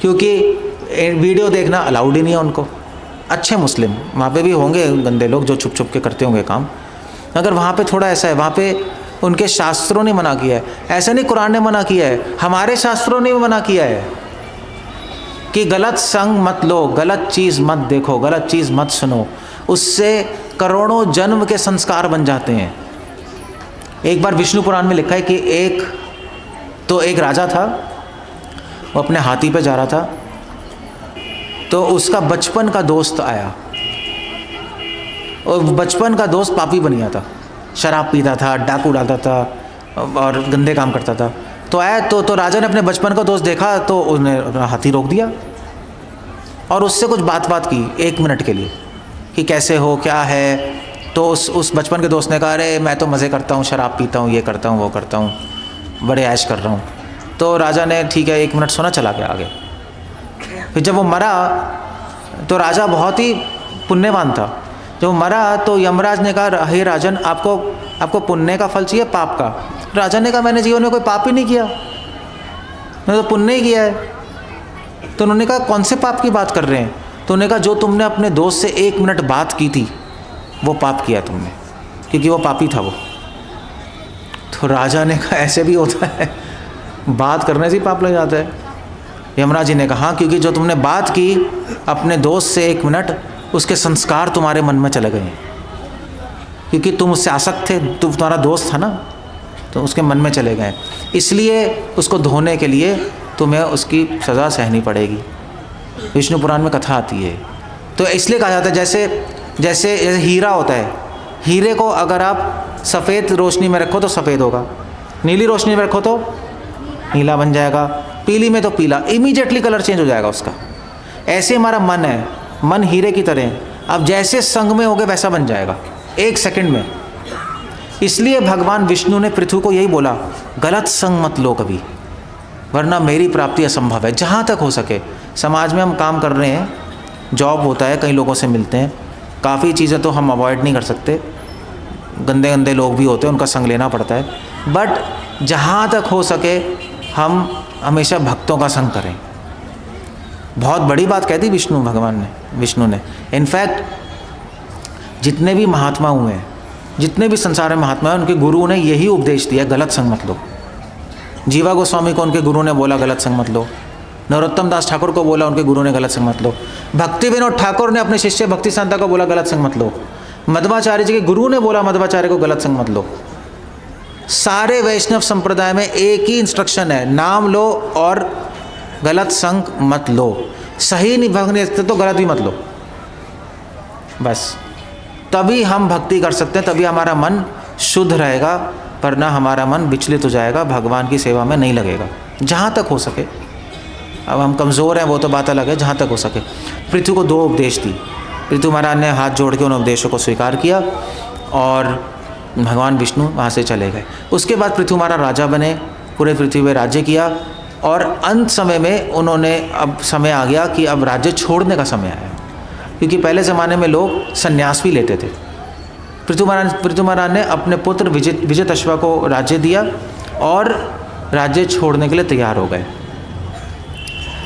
क्योंकि वीडियो देखना अलाउड ही नहीं है उनको। अच्छे मुस्लिम वहाँ पे भी होंगे गंदे लोग जो छुप छुप के करते होंगे काम, मगर वहाँ पे थोड़ा ऐसा है, वहाँ पे उनके शास्त्रों ने मना किया है। ऐसा नहीं कुरान ने मना किया है, हमारे शास्त्रों ने भी मना किया है कि गलत संग मत लो, गलत चीज़ मत देखो, गलत चीज़ मत सुनो, उससे करोड़ों जन्म के संस्कार बन जाते हैं। एक बार विष्णु पुराण में लिखा है कि एक राजा था, वो अपने हाथी पे जा रहा था, तो उसका बचपन का दोस्त आया, और बचपन का दोस्त पापी बन गया था, शराब पीता था, डाकू डालता था और गंदे काम करता था। तो आया तो राजा ने अपने बचपन का दोस्त देखा, तो उसने हाथी रोक दिया और उससे कुछ बात की 1 मिनट के लिए कि कैसे हो, क्या है। तो उस बचपन के दोस्त ने कहा, अरे मैं तो मज़े करता हूँ, शराब पीता हूँ, ये करता हूँ, वो करता हूँ, बड़े ऐश कर रहा हूँ। तो राजा ने ठीक है 1 मिनट सुना, चला गया आगे। फिर जब वो मरा तो राजा बहुत ही पुण्यवान था। जब वो मरा तो यमराज ने कहा, हे राजन, आपको पुण्य का फल चाहिए पाप का? राजा ने कहा, मैंने जीवन में कोई पाप ही नहीं किया, मैंने तो पुण्य ही किया है। तो उन्होंने कहा, कौन से पाप की बात कर रहे हैं? तो उन्होंने कहा, जो तुमने अपने दोस्त से 1 मिनट बात की थी वो पाप किया तुमने, क्योंकि वो पापी था वो। तो राजा ने कहा, ऐसे भी होता है, बात करने से ही पाप लग जाता है? यमराज जी ने कहा, हाँ, क्योंकि जो तुमने बात की अपने दोस्त से 1 मिनट, उसके संस्कार तुम्हारे मन में चले गए, क्योंकि तुम उससे आसक्त थे, तुम्हारा दोस्त था ना, तो उसके मन में चले गए। इसलिए उसको धोने के लिए तुम्हें उसकी सज़ा सहनी पड़ेगी। विष्णु पुराण में कथा आती है। तो इसलिए कहा जाता है, जैसे हीरा होता है, हीरे को अगर आप सफ़ेद रोशनी में रखो तो सफ़ेद होगा, नीली रोशनी में रखो तो नीला बन जाएगा, पीली में तो पीला, इमीडिएटली कलर चेंज हो जाएगा उसका। ऐसे हमारा मन है, मन हीरे की तरह, अब जैसे संग में होगे वैसा बन जाएगा 1 सेकंड में। इसलिए भगवान विष्णु ने पृथु को यही बोला, गलत संग मत लो कभी, वरना मेरी प्राप्ति असंभव है। जहाँ तक हो सके, समाज में हम काम कर रहे हैं, जॉब होता है, कई लोगों से मिलते हैं, काफ़ी चीज़ें तो हम अवॉइड नहीं कर सकते, गंदे गंदे लोग भी होते हैं, उनका संग लेना पड़ता है, बट जहाँ तक हो सके हम हमेशा भक्तों का संग करें। बहुत बड़ी बात कह दी विष्णु ने। इनफैक्ट जितने भी महात्मा हुए हैं, जितने भी संसार में महात्मा हैं, उनके गुरु ने यही उपदेश दिया, गलत संग मत लो। जीवा गोस्वामी को उनके गुरु ने बोला गलत संग मत लो, नरोत्तम दास ठाकुर को बोला उनके गुरु ने गलत संग मत लो, भक्ति विनोद ठाकुर ने अपने शिष्य भक्ति सांता को बोला गलत संग मत लो, मध्वाचार्य जी के गुरु ने बोला मध्वाचार्य को गलत संग मत लो। सारे वैष्णव संप्रदाय में एक ही इंस्ट्रक्शन है, नाम लो और गलत संग मत लो। सही नहीं भगने तो गलत भी मत लो, बस। तभी हम भक्ति कर सकते हैं, तभी हमारा मन शुद्ध रहेगा, वरना हमारा मन विचलित हो जाएगा, भगवान की सेवा में नहीं लगेगा, जहाँ तक हो सके। अब हम कमज़ोर हैं वो तो बात अलग है, जहाँ तक हो सके। पृथु को 2 उपदेश दी। पृथु महाराज ने हाथ जोड़ के उन उपदेशों को स्वीकार किया और भगवान विष्णु वहाँ से चले गए। उसके बाद पृथु महाराज राजा बने, पूरे पृथ्वी पर राज्य किया, और अंत समय में उन्होंने, अब समय आ गया कि अब राज्य छोड़ने का समय आया, क्योंकि पहले ज़माने में लोग संन्यास भी लेते थे। पृथु महाराज ने अपने पुत्र विजयदशवा को राज्य दिया और राज्य छोड़ने के लिए तैयार हो गए।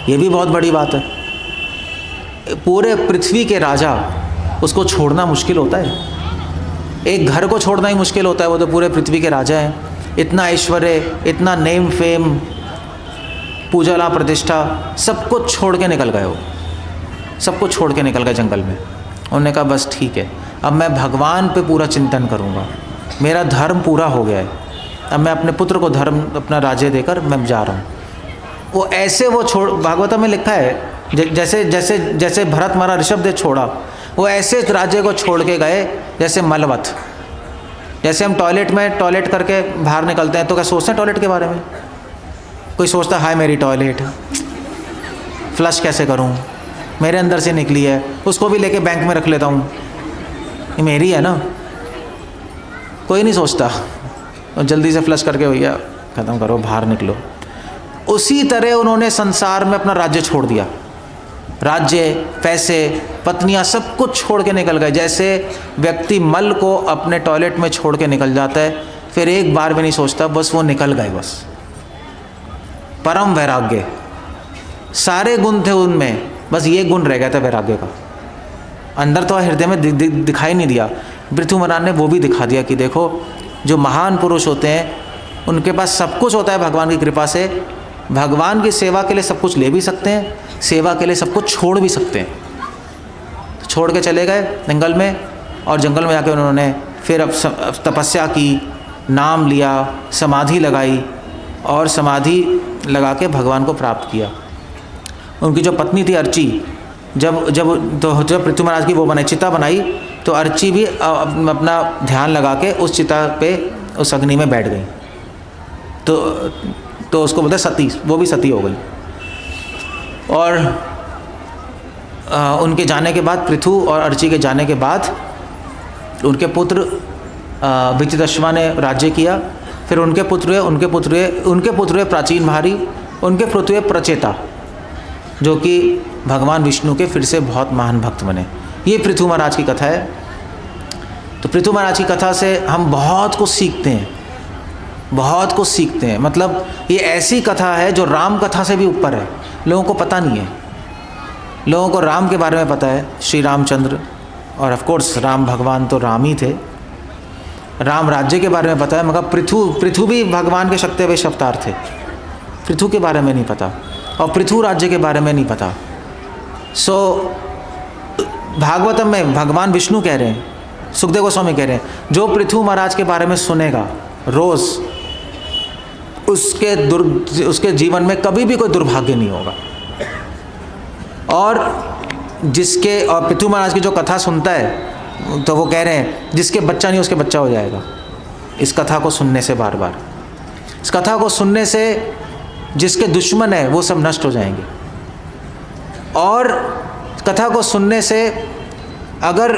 ये भी बहुत बड़ी बात है। पूरे पृथ्वी के राजा, उसको छोड़ना मुश्किल होता है। एक घर को छोड़ना ही मुश्किल होता है, वो तो पूरे पृथ्वी के राजा हैं। इतना ऐश्वर्य, इतना नेम फेम, पूजा प्रतिष्ठा, सब कुछ छोड़ के निकल गए हो, सब कुछ छोड़ के निकल गए जंगल में। उन्होंने कहा बस ठीक है, अब मैं भगवान पे पूरा चिंतन करूँगा, मेरा धर्म पूरा हो गया है, अब मैं अपने पुत्र को धर्म, अपना राज्य देकर मैं जा रहा हूँ। वो ऐसे वो छोड़, भागवत में लिखा है, जैसे जैसे जैसे भरत महाराज ऋषभदेव छोड़ा, वो ऐसे राज्य को छोड़ के गए जैसे मलवत। जैसे हम टॉयलेट करके बाहर निकलते हैं तो क्या सोचते हैं टॉयलेट के बारे में? कोई सोचता है हाय मेरी टॉयलेट, फ्लश कैसे करूं, मेरे अंदर से निकली है, उसको भी लेके बैंक में रख लेता हूं, ये मेरी है ना। कोई नहीं सोचता, और जल्दी से फ्लश करके भैया ख़त्म करो, बाहर निकलो। उसी तरह उन्होंने संसार में अपना राज्य छोड़ दिया, राज्य, पैसे, पत्नियां, सब कुछ छोड़ के निकल गए। जैसे व्यक्ति मल को अपने टॉयलेट में छोड़ के निकल जाता है, फिर एक बार भी नहीं सोचता, बस वो निकल गए। बस परम वैराग्य, सारे गुण थे उनमें, बस ये गुण रह गया था वैराग्य का। अंदर तो हृदय में दिखाई नहीं दिया। पृथु महाराज ने वो भी दिखा दिया कि देखो, जो महान पुरुष होते हैं उनके पास सब कुछ होता है भगवान की कृपा से। भगवान की सेवा के लिए सब कुछ ले भी सकते हैं, सेवा के लिए सब कुछ छोड़ भी सकते हैं। तो छोड़ के चले गए जंगल में, और जंगल में जाके उन्होंने फिर अब तपस्या की, नाम लिया, समाधि लगाई, और समाधि लगा के भगवान को प्राप्त किया। उनकी जो पत्नी थी अर्ची, जब पृथु महाराज की वो बनाई, चिता बनाई, तो अर्ची भी अपना ध्यान लगा के उस चिता पे, उस अग्नि में बैठ गई। तो उसको बोलते सती, वो भी सती हो गई। और उनके जाने के बाद, पृथु और अर्ची के जाने के बाद, उनके पुत्र विजयदशवा ने राज्य किया। फिर उनके पुत्र प्राचीन भारी, उनके पुत्र प्रचेता, जो कि भगवान विष्णु के फिर से बहुत महान भक्त बने। ये पृथु महाराज की कथा है। तो पृथु महाराज की कथा से हम बहुत कुछ सीखते हैं, बहुत कुछ सीखते हैं। मतलब ये ऐसी कथा है जो राम कथा से भी ऊपर है। लोगों को पता नहीं है, लोगों को राम के बारे में पता है, श्री रामचंद्र, और ऑफ कोर्स राम भगवान तो राम ही थे। राम राज्य के बारे में पता है, मगर पृथु भी भगवान के शक्तिवेश अवतार थे। पृथु के बारे में नहीं पता, और पृथु राज्य के बारे में नहीं पता। सो भागवतम में भगवान विष्णु कह रहे हैं, सुखदेव गोस्वामी कह रहे हैं, जो पृथु महाराज के बारे में सुनेगा रोज़, उसके जीवन में कभी भी कोई दुर्भाग्य नहीं होगा। और पृथु महाराज की जो कथा सुनता है, तो वो कह रहे हैं जिसके बच्चा नहीं उसके बच्चा हो जाएगा। इस कथा को सुनने से, बार बार इस कथा को सुनने से जिसके दुश्मन है वो सब नष्ट हो जाएंगे। और कथा को सुनने से अगर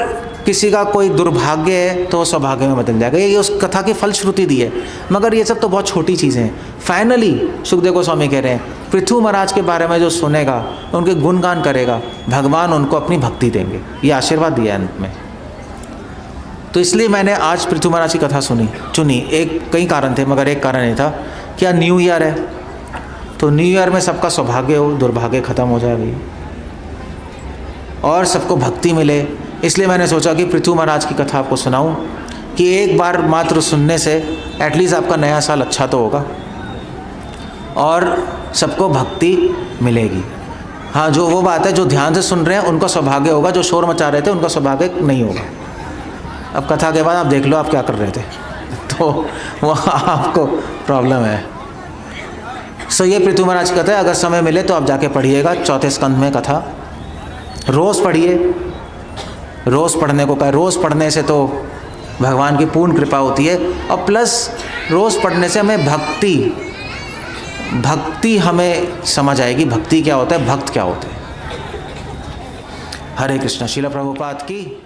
किसी का कोई दुर्भाग्य है तो सौभाग्य में बदल जाएगा। ये उस कथा की फलश्रुति दी है। मगर ये सब तो बहुत छोटी चीज़ें हैं। फाइनली सुखदेव गोस्वामी कह रहे हैं, पृथु महाराज के बारे में जो सुनेगा, उनके गुणगान करेगा, भगवान उनको अपनी भक्ति देंगे। ये आशीर्वाद दिया अंत में। तो इसलिए मैंने आज पृथु महाराज की कथा चुनी। कई कारण थे, मगर एक कारण ये था, क्या न्यू ईयर है, तो न्यू ईयर में सबका सौभाग्य हो, दुर्भाग्य खत्म हो जाए भाई, और सबको भक्ति मिले। इसलिए मैंने सोचा कि पृथु महाराज की कथा आपको सुनाऊं, कि एक बार मात्र सुनने से एटलीस्ट आपका नया साल अच्छा तो होगा और सबको भक्ति मिलेगी। हाँ, जो वो बात है, जो ध्यान से सुन रहे हैं उनका सौभाग्य होगा, जो शोर मचा रहे थे उनका सौभाग्य नहीं होगा। अब कथा के बाद आप देख लो आप क्या कर रहे थे, तो वो आपको प्रॉब्लम है। सो ये पृथु महाराज की कथा है। अगर समय मिले तो आप जाके पढ़िएगा, 4थे स्कंद में कथा, रोज़ पढ़िए, रोज़ पढ़ने को कहा। रोज़ पढ़ने से तो भगवान की पूर्ण कृपा होती है, और प्लस रोज़ पढ़ने से हमें भक्ति हमें समझ आएगी, भक्ति क्या होता है, भक्त क्या होते हैं। हरे कृष्णा। श्रील प्रभुपाद की